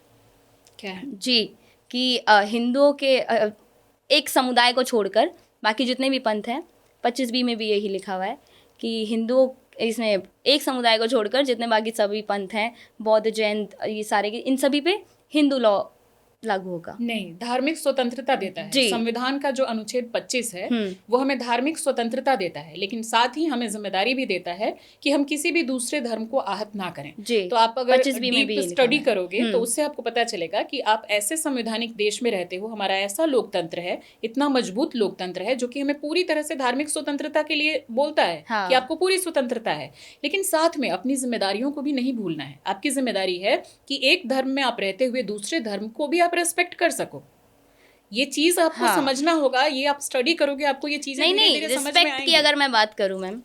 क्या है? जी, कि हिंदुओं के एक समुदाय को छोड़कर बाकी जितने भी पंथ हैं, 25B में भी यही लिखा हुआ है कि हिंदुओं, इसमें एक समुदाय को छोड़कर जितने बाकी सभी पंथ हैं, बौद्ध, जैन, ये सारे के, इन सभी पे हिंदू लॉ लागू होगा। नहीं, धार्मिक स्वतंत्रता देता है। जी। संविधान का जो अनुच्छेद 25 है हम्म। वो हमें धार्मिक स्वतंत्रता देता है, लेकिन साथ ही हमें जिम्मेदारी भी देता है कि हम किसी भी दूसरे धर्म को आहत ना करें। जी, तो आप अगर 25B में भी डीप ये लिखा स्टडी हुआ है। करोगे तो उससे आपको पता चलेगा कि आप ऐसे संवैधानिक देश में रहते हो, हमारा ऐसा लोकतंत्र है, इतना मजबूत लोकतंत्र है जो कि हमें पूरी तरह से धार्मिक स्वतंत्रता के लिए बोलता है हाँ। कि आपको पूरी स्वतंत्रता है, लेकिन साथ में अपनी जिम्मेदारियों को भी नहीं भूलना है। आपकी जिम्मेदारी है कि एक धर्म में आप रहते हुए दूसरे धर्म को भी आप रेस्पेक्ट कर सको। ये चीज आपको हाँ। समझना होगा, ये आप स्टडी करोगे आपको ये चीजें नहीं, धीरे-धीरे समझ में रिस्पेक्ट की आएंगी। अगर मैं बात करूं मैम,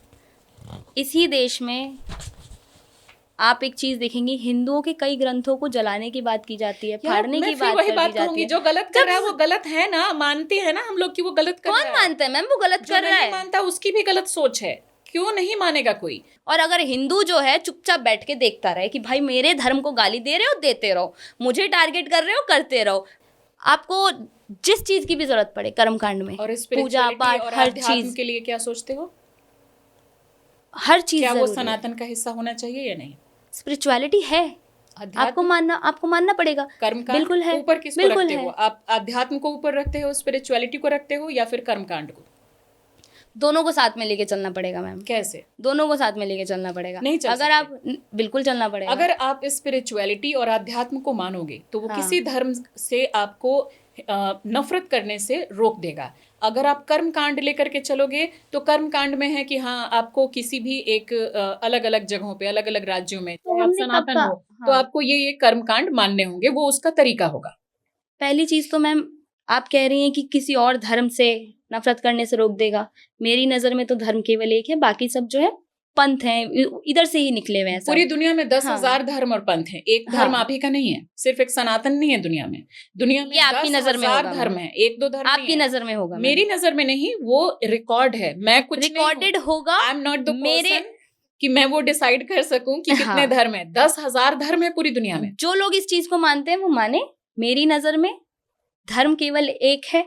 इसी देश में आप एक चीज देखेंगी, हिंदुओं के कई ग्रंथों को जलाने की बात की जाती है, यार, फाड़ने मैं की फिर बात वही कर बात दी जाती कहूंगी, है। जो गलत कर रहा है वो गलत है ना, मानते हैं ना हम लोग कि वो गलत कर कौन रहा है। मानता है मैम वो गलत जो कर रहा नहीं है? मानता उसकी भी गलत सोच है, क्यों नहीं मानेगा कोई? और अगर हिंदू जो है चुपचाप बैठ के देखता रहे कि भाई मेरे धर्म को गाली दे रहे हो, देते रहो, मुझे टारगेट कर रहे हो, करते रहो, आपको जिस चीज की भी जरूरत पड़े कर्मकांड में, और पूजा स्पिरिचुअलिटी पाठ, और हर अध्यात्म चीज, के लिए क्या सोचते हो? हर चीज क्या वो जरूरी है। सनातन का हिस्सा होना चाहिए या नहीं? स्पिरिचुअलिटी है, आपको मानना पड़ेगा। कर्मकांड बिल्कुल है, ऊपर किसको बिल्कुल रखते है। हो? आप अध्यात्म को ऊपर रखते हो, स्पिरिचुअलिटी को रखते हो, या फिर कर्मकांड को? दोनों को साथ में लेके चलना पड़ेगा मैम, कैसे? दोनों को साथ में लेके चलना पड़ेगा। नहीं चल अगर आप बिल्कुल चलना पड़ेगा। अगर आप स्पिरिचुअलिटी और अध्यात्म को मानोगे तो वो हाँ। किसी धर्म से आपको नफरत करने से रोक देगा। अगर आप कर्म कांड लेकर के चलोगे तो कर्म कांड में है कि हाँ आपको किसी भी एक अलग अलग जगहों पे अलग अलग राज्यों में तो आप हमने सनातन कब हो का- तो हाँ। आपको ये कर्म कांड मानने होंगे, वो उसका तरीका होगा। पहली चीज तो मैम आप कह रही हैं कि किसी और धर्म से नफरत करने से रोक देगा। मेरी नजर में तो धर्म केवल एक है, बाकी सब जो है पंथ है, इधर से ही निकले हुए हैं सब। पूरी दुनिया में 10,000 हाँ। धर्म और पंथ हैं, एक धर्म हाँ। आप ही का नहीं है, सिर्फ एक सनातन नहीं है दुनिया में। दुनिया में ये आपकी नजर में 10,000 होगा धर्म मैम। है, एक दो धर्म नहीं आपकी है। नजर में होगा मेरी नजर में नहीं, वो रिकॉर्ड है। मैं कुछ रिकॉर्डेड होगा। आई एम नॉट द मेरे पर्सन कि मैं वो डिसाइड कर सकूं कि कितने हाँ। धर्म है। 10,000 धर्म है पूरी दुनिया में। जो लोग इस चीज को मानते हैं वो माने, मेरी नजर में धर्म केवल एक है,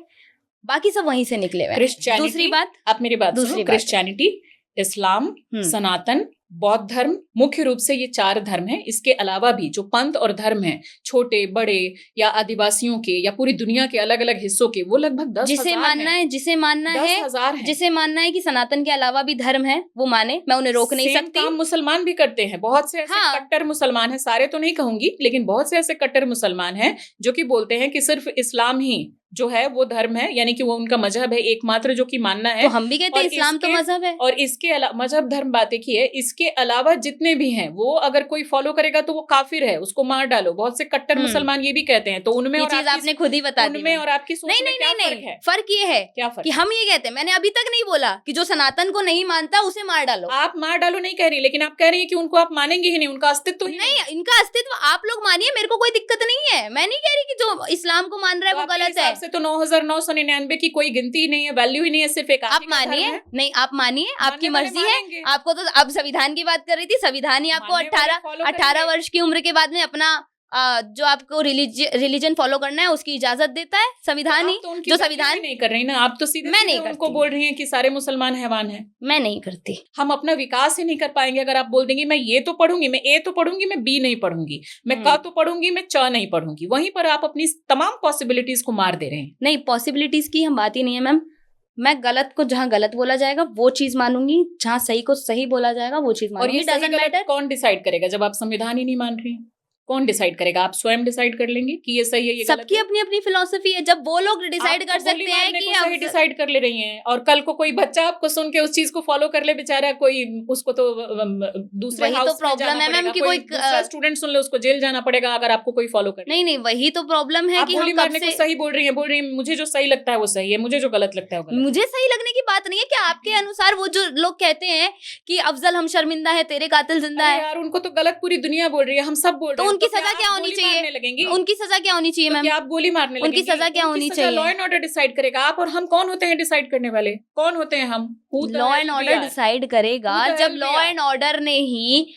बाकी सब वहीं से निकले हुए हैं। क्रिश्चियनिटी, दूसरी बात, आप मेरी बात दूसरी सुनो, बात। क्रिश्चियनिटी, इस्लाम, सनातन, बौद्ध धर्म, मुख्य रूप से ये 4 धर्म हैं। इसके अलावा भी जो पंथ और धर्म हैं, छोटे बड़े या आदिवासियों के या पूरी दुनिया के अलग अलग हिस्सों के, वो लगभग 10,000 जिसे मानना है 10,000 हैं। जिसे मानना है कि सनातन के अलावा भी धर्म है वो माने, मैं उन्हें रोक नहीं सेम सकती। काम मुसलमान भी करते हैं। बहुत से ऐसे हाँ। कट्टर मुसलमान हैं, सारे तो नहीं कहूंगी, लेकिन बहुत से ऐसे कट्टर मुसलमान हैं जो कि बोलते हैं कि सिर्फ इस्लाम ही जो है वो धर्म है, यानी कि वो उनका मजहब है एकमात्र जो कि मानना है। तो हम भी कहते हैं और इस्लाम तो इसके- मजहब है। और इसके अलावा मजहब धर्म बात एक ही है, इसके अलावा जितने भी हैं वो अगर कोई फॉलो करेगा तो वो काफिर है, उसको मार डालो। बहुत से कट्टर मुसलमान ये भी कहते हैं। तो उनमें ये और चीज आपकी- आपने खुद ही बता दी उनमें मैम। और आपकी सोच नहीं में नहीं क्या नहीं फर्क नहीं, है? फर्क ये है क्या फर्क कि हम ये कहते हैं, मैंने अभी तक नहीं बोला कि जो सनातन को नहीं मानता उसे मार डालो। आप मार डालो नहीं कह रही, लेकिन आप कह रही है कि उनको आप मानेंगे ही नहीं, उनका अस्तित्व ही नहीं, इनका अस्तित्व आप लोग मानिए, मेरे को कोई दिक्कत नहीं है। मैं नहीं कह रही कि जो इस्लाम को मान रहा है तो वो आपके गलत है। हिसाब से तो 9,999 की कोई गिनती ही नहीं है, वैल्यू ही नहीं है, सिर्फ एक आप ही का धर्म मानिए, है। नहीं आप मानिए, आपकी मानने वाले मर्जी है। मानेंगे। आपको तो अब संविधान की बात कर रही थी, संविधान ही आपको मानने वाले follow 18 करेंगे। वर्ष की उम्र के बाद में अपना जो आपको रिलीजन फॉलो करना है उसकी इजाजत देता है संविधान ही। आप तो उनकी जो value संविधान ही नहीं कर रही ना, आप तो सीधे मैं सीधे नहीं उनको करती। बोल रही हैं कि सारे मुसलमान हैवान हैं। मैं नहीं करती। हम अपना विकास ही नहीं कर पाएंगे अगर आप बोल देंगी मैं ये तो पढ़ूंगी, मैं ए तो पढ़ूंगी, मैं बी नहीं पढ़ूंगी, मैं क तो पढ़ूंगी, मैं च नहीं पढ़ूंगी। वहीं पर आप अपनी तमाम पॉसिबिलिटीज को मार दे रहे हैं। नहीं, पॉसिबिलिटीज की हम बात ही नहीं है मैम। मैं गलत को जहाँ गलत बोला जाएगा वो चीज मानूंगी, जहाँ सही को सही बोला जाएगा वो चीज और मानूंगी। ये सही डजंट गलत मैटर। कौन डिसाइड करेगा जब आप संविधान ही नहीं मान रही हैं? कौन डिसाइड करेगा? आप स्वयं डिसाइड कर लेंगे कि ये सही है, ये गलत सबकी है? अपनी अपनी फिलोसफी है। जब वो लोग डिसाइड आप कर तो गोली सकते हैं मारने कि को सही डिसाइड कर ले रही हैं, और कल को कोई बच्चा आपको सुन के उस चीज को फॉलो कर ले, बेचारा कोई उसको तो दूसरे वही तो हाउस में प्रॉब्लम जाना है मैम पड़ेगा, कि कोई कोई दूसरा स्टूडेंट सुन ले उसको जेल जाना पड़ेगा अगर आपको कोई फॉलो करे। नहीं नहीं, वही तो प्रॉब्लम है आप कि गोली हम कब मारने को से सही बोल रही हैं, मुझे जो सही लगता है वो सही है, मुझे जो गलत लगता है वो गलत है। मुझे सही लगने की बात नहीं है कि आपके अनुसार वो जो लोग कहते हैं कि अफजल हम शर्मिंदा है, तेरे कातिल जिंदा अरे है, यार, उनको तो गलत पूरी दुनिया बोल रही है, हम सब बोल तो रहे हैं। उनकी क्या सजा आप क्या होनी गोली चाहिए? मारने लगेंगी? उनकी सजा क्या होनी चाहिए तो मैम? क्या आप गोली मारने उनकी लगेंगी? सजा क्या होनी चाहिए? लॉ एंड ऑर्डर डिसाइड करेगा। आप और हम कौन होते हैं डिसाइड करने वाले? कौन होते हैं हम? लॉ एंड ऑर्डर डिसाइड करेगा Who the जब hell law we are? And order ने ही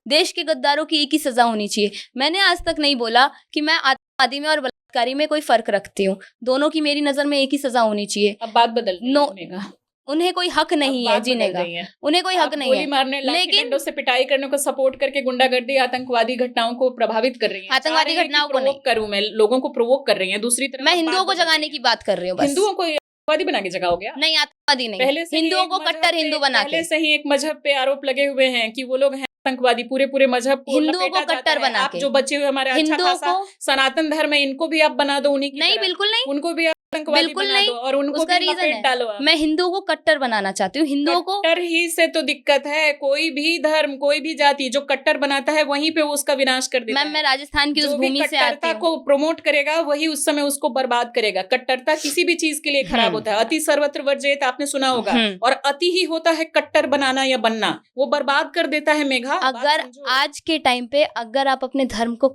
देश के गद्दारों की एक ही सजा होनी चाहिए। मैंने आज तक नहीं बोला कि मैं आतंकवादी में और बलात्कारी में कोई फर्क रखती हूँ। दोनों की मेरी नजर में एक ही सजा होनी चाहिए। अब बात बदल रही है No, सुनेगा। उन्हें कोई हक नहीं अब है बात जीने बदल का, रही है। उन्हें कोई हक आप नहीं गोली है। मारने, लाठी लेकिन डंडों से पिटाई करने को सपोर्ट करके गुंडागर्दी, आतंकवादी घटनाओं को प्रभावित कर रही हैं। आतंकवादी चाह रही हैं कि घटनाओं को provoke करूं मैं, लोगों को प्रोवोक कर रही हैं। दूसरी तरफ मैं आप हिंदुओं बात को बदल जगाने रही की हैं। बात कर रही हूँ बस। हिंदुओं को आतंकवादी बना के जगाओगे आप? नहीं, आतंकवादी नहीं, पहले से ही हिंदुओं एक को मजहब कट्टर पे- हिंदू बना पहले के, से ही एक मजहब पे आरोप लगे हुए हैं कि वो लोग हैं आतंकवादी। पूरे मजहब को हिंदुओं को लपेटा जाता कट्टर है। बना आप के, जो बचे हुए हमारे अच्छा हिंदुओं खासा को सनातन धर्म है, इनको भी आप बना दो उन्हीं की नहीं, तरह। बिल्कुल नहीं, उनको भी आप आतंकवादी बिल्कुल बना नहीं। दो और उनको उसका भी रीजन लपेट है, डालो आप। मैं हिंदुओं को कट्टर बनाना चाहती हूँ। हिंदुओं को कट्टर ही से तो दिक्कत है। कोई भी धर्म, कोई भी जाति जो कट्टर बनाता है वहीं पे वो उसका विनाश कर देता मैम, है। मैं राजस्थान की उस जो भी भूमि से आती कट्टरता हूँ। को प्रमोट करेगा वही उस समय उसको बर्बाद करेगा। कट्टरता किसी भी चीज के लिए खराब होता है। अति सर्वत्र वर्जयेत, आपने सुना होगा। और अति ही होता है कट्टर बनाना या बनना, वो बर्बाद कर देता है। मेघा, बात अगर समझो। आज के टाइम पे अगर आप अपने धर्म को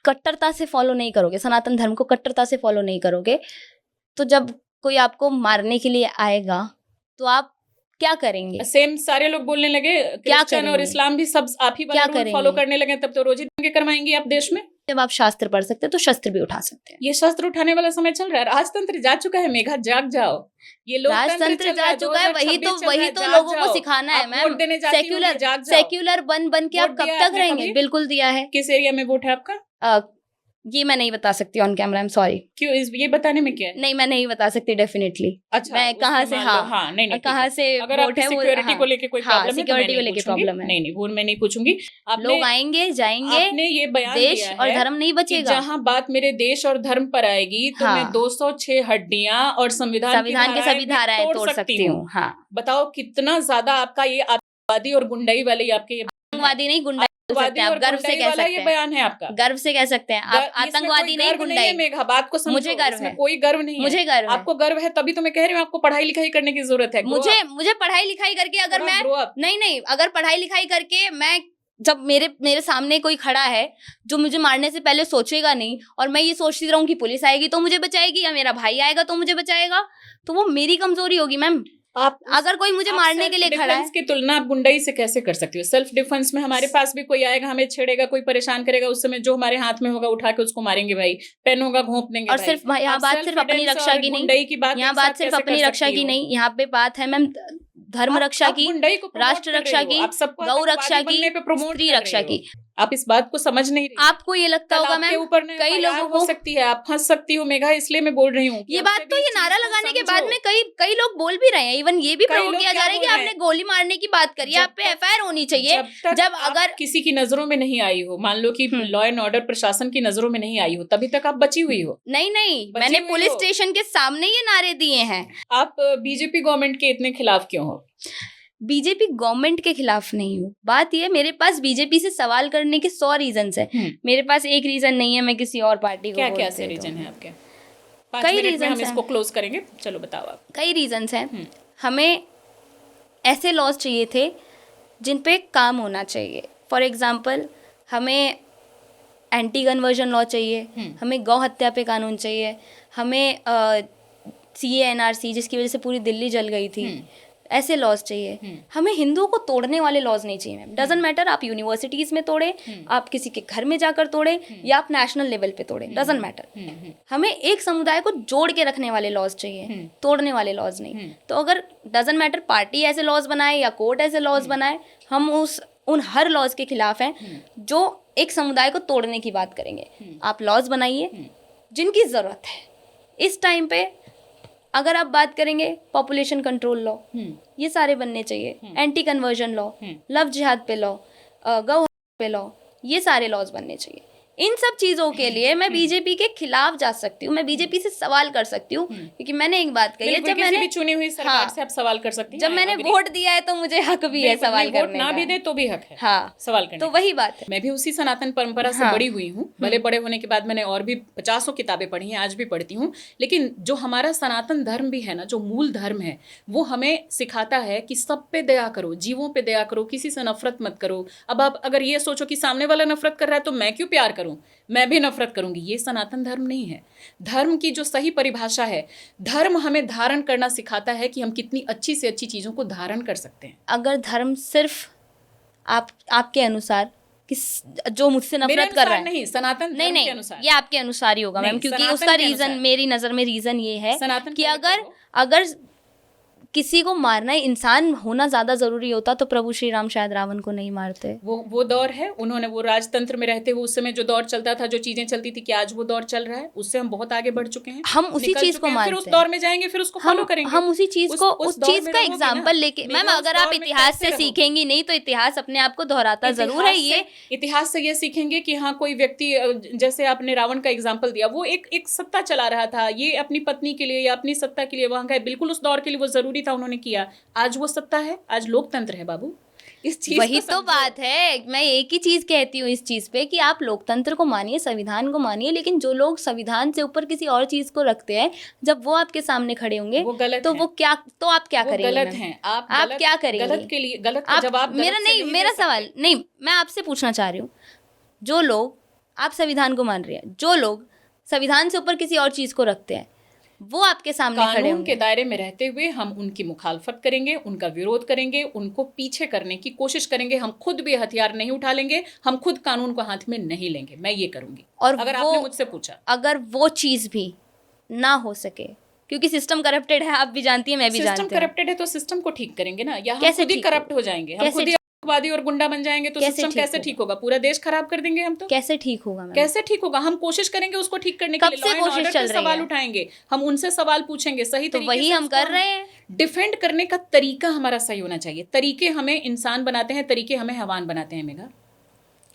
कट्टरता से फॉलो नहीं करोगे, सनातन धर्म को कट्टरता से फॉलो नहीं करोगे, तो जब कोई आपको मारने के लिए आएगा तो आप क्या करेंगे? सेम सारे लोग बोलने लगे, क्रिश्चियन और करेंगे? इस्लाम भी सब आप ही क्या वाला रूल करेंगे? फॉलो करने लगे, तब तो रोज ही दंगे करवाएंगे आप देश में। जब आप शास्त्र पढ़ सकते हैं तो शस्त्र भी उठा सकते हैं। ये शस्त्र उठाने वाला समय चल रहा है। राजतंत्र जा चुका है मेघा, जाग जाओ। ये राजतंत्र जा चुका है, वही तो लोगों को सिखाना है मैम। सेक्युलर बन के आप वोट कब दिया तक आपने रहेंगे? कभी? बिल्कुल दिया है। किस एरिया में वोट है आपका? ये मैं नहीं बता सकती on camera, I am sorry. क्यों, ये बताने में क्या है? नहीं, मैं नहीं बता सकती डेफिनेटली। अच्छा, मैं कहाँ से, हाँ, नहीं, कहाँ से अगर वोट आपकी है वो, सिक्योरिटी को लेके कोई प्रॉब्लम है, सिक्योरिटी को लेके प्रॉब्लम है, नहीं, वो मैं नहीं पूछूंगी। लोग आएंगे जाएंगे, आपने ये बयान देश दिया और है धर्म नहीं कि बचेगा। जहाँ बात मेरे देश और धर्म पर आएगी तो हाँ। मैं 206 हड्डियां और संविधान की सभी धाराएं मैं तोड़ सकती हूँ। हाँ, बताओ कितना ज्यादा आपका ये आतंकवादी और गुंडाई वाले आपके ये आतंकवादी नहीं, गुंडा बोल सकते हैं आप, गर्व से कह सकते ये हैं, बयान है आपका, गर्व से कह सकते हैं आप, आतंकवादी नहीं, गुंडाई। मेघा, बात को समझो, मुझे गर्व इसमें है, कोई गर्व नहीं है, मुझे गर्व है, आपको गर्व है तभी तो मैं कह रही हूँ आपको पढ़ाई लिखाई करने की जरूरत है। मुझे पढ़ाई लिखाई करके अगर मैं नहीं, अगर पढ़ाई लिखाई करके मैं, जब मेरे सामने कोई खड़ा है जो मुझे मारने से पहले सोचेगा नहीं, और मैं ये सोचती रहूं कि पुलिस आएगी तो मुझे बचाएगी या मेरा भाई आएगा तो मुझे बचाएगा, तो वो मेरी कमजोरी होगी मैम। आप अगर कोई मुझे मारने के लिए खड़ा है, की तुलना आप गुंडाई से कैसे कर सकती हो? सेल्फ डिफेंस में हमारे पास भी कोई आएगा, हमें छेड़ेगा, कोई परेशान करेगा, उस समय जो हमारे हाथ में होगा उठा के उसको मारेंगे भाई, पेन होगा घोंप देंगे। और सिर्फ यहाँ बात सिर्फ अपनी रक्षा की नहीं, यहाँ बात सिर्फ अपनी रक्षा की नहीं, यहाँ पे बात है मैम धर्म रक्षा की, राष्ट्र रक्षा की, गौ रक्षा की, स्त्री रक्षा की। आप इस बात को समझ नहीं रही। आपको ये लगता होगा मैम कई लोगों को हो सकती है, आप हंस सकती हो मेघा, इसलिए मैं बोल रही हूँ ये बात। तो ये नारा लगाने के बाद में कई लोग बोल भी रहे हैं, इवन ये भी प्रोवोक किया जा रहा है कि आपने गोली मारने की बात करी, आप पे एफआईआर होनी चाहिए। जब अगर किसी की नजरों में नहीं आई हो, मान लो कि लॉ एंड ऑर्डर प्रशासन की नजरों में नहीं आई हो, तभी तक आप बची हुई हो। नहीं, मैंने पुलिस स्टेशन के सामने ये नारे दिए हैं। आप बीजेपी गवर्नमेंट के इतने खिलाफ क्यों हो? बीजेपी गवर्नमेंट के खिलाफ नहीं हूँ, बात ये, मेरे पास बीजेपी से सवाल करने के 100 रीजन है, मेरे पास एक रीजन नहीं है मैं किसी और पार्टी को। क्या से रीजन है आपके? कई रीजन हम इसको क्लोज करेंगे, चलो बताओ आप। कई रीजन हैं। हमें ऐसे लॉज चाहिए थे जिन पे काम होना चाहिए। फॉर एग्जाम्पल, हमें एंटी कन्वर्जन लॉ चाहिए, हमें गौ हत्या पे कानून चाहिए, हमें CA/NRC जिसकी वजह से पूरी दिल्ली जल गई थी, ऐसे लॉज चाहिए। हमें हिंदुओं को तोड़ने वाले लॉज नहीं चाहिए मैम। डजंट मैटर आप यूनिवर्सिटीज में तोड़े, आप किसी के घर में जाकर तोड़े, या आप नेशनल लेवल पे तोड़े, डजंट मैटर। हमें एक समुदाय को जोड़ के रखने वाले लॉज चाहिए, तोड़ने वाले लॉज नहीं। तो अगर डजंट मैटर पार्टी ऐसे लॉज बनाए या कोर्ट ऐसे लॉज बनाए, हम उन हर लॉज के खिलाफ हैं जो एक समुदाय को तोड़ने की बात करेंगे। आप लॉज बनाइए जिनकी जरूरत है इस टाइम पे। अगर आप बात करेंगे पॉपुलेशन कंट्रोल लॉ, ये सारे बनने चाहिए, एंटी कन्वर्जन लॉ, लव जिहाद पे लॉ, गौ पे लॉ, ये सारे लॉज बनने चाहिए। इन सब चीज़ों के लिए मैं बीजेपी के खिलाफ जा सकती हूँ, मैं बीजेपी से सवाल कर सकती हूँ, क्योंकि मैंने एक बात कही है, जब मैंने चुनी हुई सरकार से आप सवाल कर सकती हैं, जब मैंने वोट दिया है तो मुझे हक भी है सवाल करने का। ना भी दे तो भी हक है हाँ सवाल करने। तो वही बात है। मैं भी उसी सनातन परंपरा से बड़ी हुई हूँ, भले बड़े होने के बाद मैंने और भी 50 किताबें पढ़ी हैं, आज भी पढ़ती हूँ, लेकिन जो हमारा सनातन धर्म भी है ना, जो मूल धर्म है, वो हमें सिखाता है कि सब पे दया करो, जीवों पे दया करो, किसी से नफरत मत करो। अब आप अगर ये सोचो कि सामने वाला नफरत कर रहा है तो मैं क्यों प्यार करूं, मैं भी नफरत करूंगी, ये सनातन धर्म नहीं है। धर्म की जो सही परिभाषा है, धर्म हमें धारण करना सिखाता है कि हम कितनी अच्छी से अच्छी चीजों को धारण कर सकते हैं। अगर धर्म सिर्फ आपके अनुसार जो मुझसे नफरत कर रहा है, नहीं, सनातन धर्म के अनुसार, ये आपके अनुसार ही होगा मैम, क्योंकि उसका रीजन, मेरी नजर में रीजन ये है कि अगर किसी को मारना है, इंसान होना ज्यादा जरूरी होता तो प्रभु श्री राम शायद रावण को नहीं मारते। वो दौर है, उन्होंने वो राजतंत्र में रहते हुए उस समय जो दौर चलता था, जो चीजें चलती थी, कि आज वो दौर चल रहा है, उससे हम बहुत आगे बढ़ चुके हैं। हम उसी चीज को मानते हैं, फिर उस दौर में जाएंगे, फिर उसको फॉलो करेंगे। हम उसी चीज को, उस चीज का एग्जाम्पल लेके, मैम अगर आप इतिहास से सीखेंगी नहीं तो इतिहास अपने आप को दोहराता जरूर है। ये इतिहास से ये सीखेंगे कि हाँ, कोई व्यक्ति, जैसे आपने रावण का एग्जाम्पल दिया, वो एक सत्ता चला रहा था, ये अपनी पत्नी के लिए या अपनी सत्ता के लिए वहां गए, बिल्कुल उस दौर के लिए वो जरूरी था, उन्होंने किया। आज वो सत्ता है, आज लोकतंत्र है बाबू। इस चीज वही तो बात है, मैं एक ही चीज कहती हूँ इस चीज पे कि आप लोकतंत्र को मानिए, संविधान को मानिए, लेकिन जो लोग संविधान से ऊपर किसी और चीज को रखते हैं, जब वो आपके सामने खड़े होंगे वो गलत तो है। वो क्या, तो आप क्या करेंगे? गलत हैं आप क्या करेंगे? गलत के लिए गलत का जवाब मेरा सवाल नहीं, मैं आपसे पूछना चाह रही हूँ, जो लोग, आप संविधान को मान रहे हैं, जो लोग संविधान से ऊपर किसी और चीज को रखते हैं, वो आपके सामने खड़े होंगे, के दायरे में रहते हुए हम उनकी मुखालफत करेंगे, उनका विरोध करेंगे, उनको पीछे करने की कोशिश करेंगे। हम खुद भी हथियार नहीं उठा लेंगे, हम खुद कानून को हाथ में नहीं लेंगे। मैं ये करूंगी। और अगर आपने मुझसे पूछा, अगर वो चीज भी ना हो सके, क्योंकि सिस्टम करप्टेड है, आप भी जानती हैं, मैं भी जानती हूँ। सिस्टम करप्टेड है तो सिस्टम को ठीक करेंगे ना, या हम खुद ही करप्ट हो जाएंगे, हम खुद ही वादी और गुंडा बन जाएंगे तो कैसे सिस्टम ठीक कैसे होगा? ठीक होगा? पूरा देश खराब कर देंगे हम तो। कैसे ठीक होगा मैम? कैसे ठीक होगा? हम कोशिश करेंगे उसको ठीक करने के कब लिए, से लॉ एंड कोशिश ऑर्डर चल पे रही सवाल है? उठाएंगे, हम उनसे सवाल पूछेंगे, सही तो तरीके वही से हम उसको कर रहे हैं। डिफेंड करने का तरीका हमारा सही होना चाहिए। तरीके हमें इंसान बनाते हैं, तरीके हमें हैवान बनाते हैं मेघा।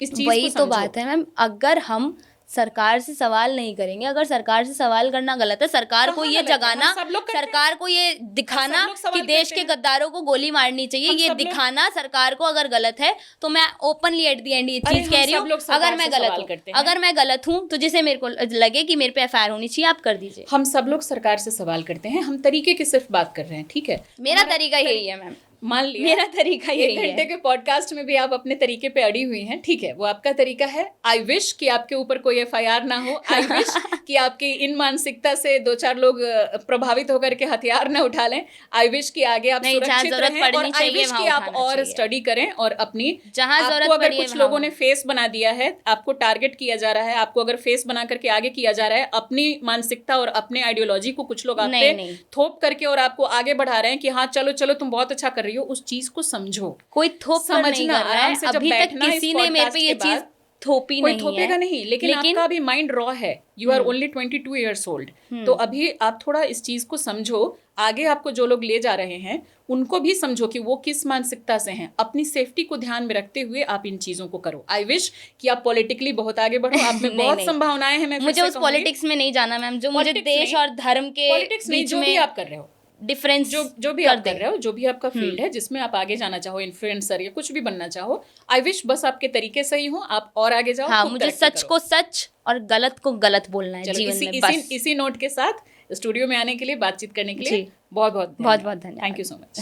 इस चीज वही को तो समझो। बात है मैम, अगर हम सरकार से सवाल नहीं करेंगे, अगर सरकार से सवाल करना गलत है, सरकार को कहाँ ये गलत है? जगाना, हम सब लोग करते हैं। सरकार को ये दिखाना हम सब लोग सवाल कि देश करते के हैं। गद्दारों को गोली मारनी चाहिए, हम ये सब लोग- दिखाना सरकार को अगर गलत है तो मैं ओपनली एट दी एंड ये अरे चीज हम कह रही सब हूँ, लोग सरकार अगर मैं से गलत सवाल हूँ, करते हैं। अगर मैं गलत हूँ तो जिसे मेरे को लगे कि मेरे पे एफआईआर होनी चाहिए, आप कर दीजिए। हम सब लोग सरकार से सवाल करते हैं, हम तरीके की सिर्फ बात कर रहे हैं, ठीक है? मेरा तरीका यही है मैम, मान लिया मेरा तरीका एक यही घंटे है। के पॉडकास्ट में भी आप अपने तरीके पे अड़ी हुई हैं, ठीक है, वो आपका तरीका है। आई विश कि आपके ऊपर कोई एफआईआर ना हो। आई विश कि आपकी इन मानसिकता से दो चार लोग प्रभावित होकर के हथियार ना उठा लें। आई विश कि आगे आप नहीं, जहाँ सुरक्षित जरूरत रहें, पड़नी और आई चाहिए विश वहाँ कि आप उठाना और चाहिए। स्टडी करें और अपनी जहाँ जरूरत आपको अगर पड़ी है कुछ वहाँ लोगों ने फेस बना दिया है, आपको टारगेट किया जा रहा है, आपको अगर फेस बना करके आगे किया जा रहा है, अपनी मानसिकता और अपने आइडियोलॉजी को कुछ लोग आप पे नहीं। थोप करके और आपको आगे बढ़ा रहे हैं कि हाँ चलो चलो तुम बहुत अच्छा कर रही हो, उस चीज को समझो। कोई थोप कर नहीं समझना, कर रहा आराम है, से जब अभी तक बैठना इस किसी ने मेरे पे podcast ये के चीज बाद, थोपी कोई नहीं थोपेगा है। नहीं, लेकिन आपका अभी माइंड रॉ है, you are only 22 years old, तो अभी आप थोड़ा इस चीज को समझो। आगे आपको जो लोग ले जा रहे हैं उनको भी समझो कि वो किस मानसिकता से हैं, अपनी सेफ्टी को ध्यान में रखते हुए आप इन चीजों को करो। आई विश कि आप पॉलिटिकली बहुत आगे बढ़ो, आप में बहुत नहीं। संभावनाएं हैं। मैं मुझे उस पॉलिटिक्स में नहीं जाना मैम, जो मुझे Politics देश नहीं, और धर्म के पॉलिटिक्स नहीं, बीच जो भी में आप कर रहे हो, डिफरेंस जो भी आप कर रहे हो, जो भी आपका फील्ड है जिसमें आप आगे जाना चाहो, इन्फ्लुएंसर या कुछ भी बनना चाहो, आई विश बस आपके तरीके सही हो, आप और आगे जाओ। हाँ, खूब मुझे तरक्की सच करो। को सच और गलत को गलत बोलना है चलो, जीवन में, इसी बस। इसी नोट के साथ स्टूडियो में आने के लिए, बातचीत करने के लिए जी। बहुत बहुत बहुत धन्यवाद। Thank you so much.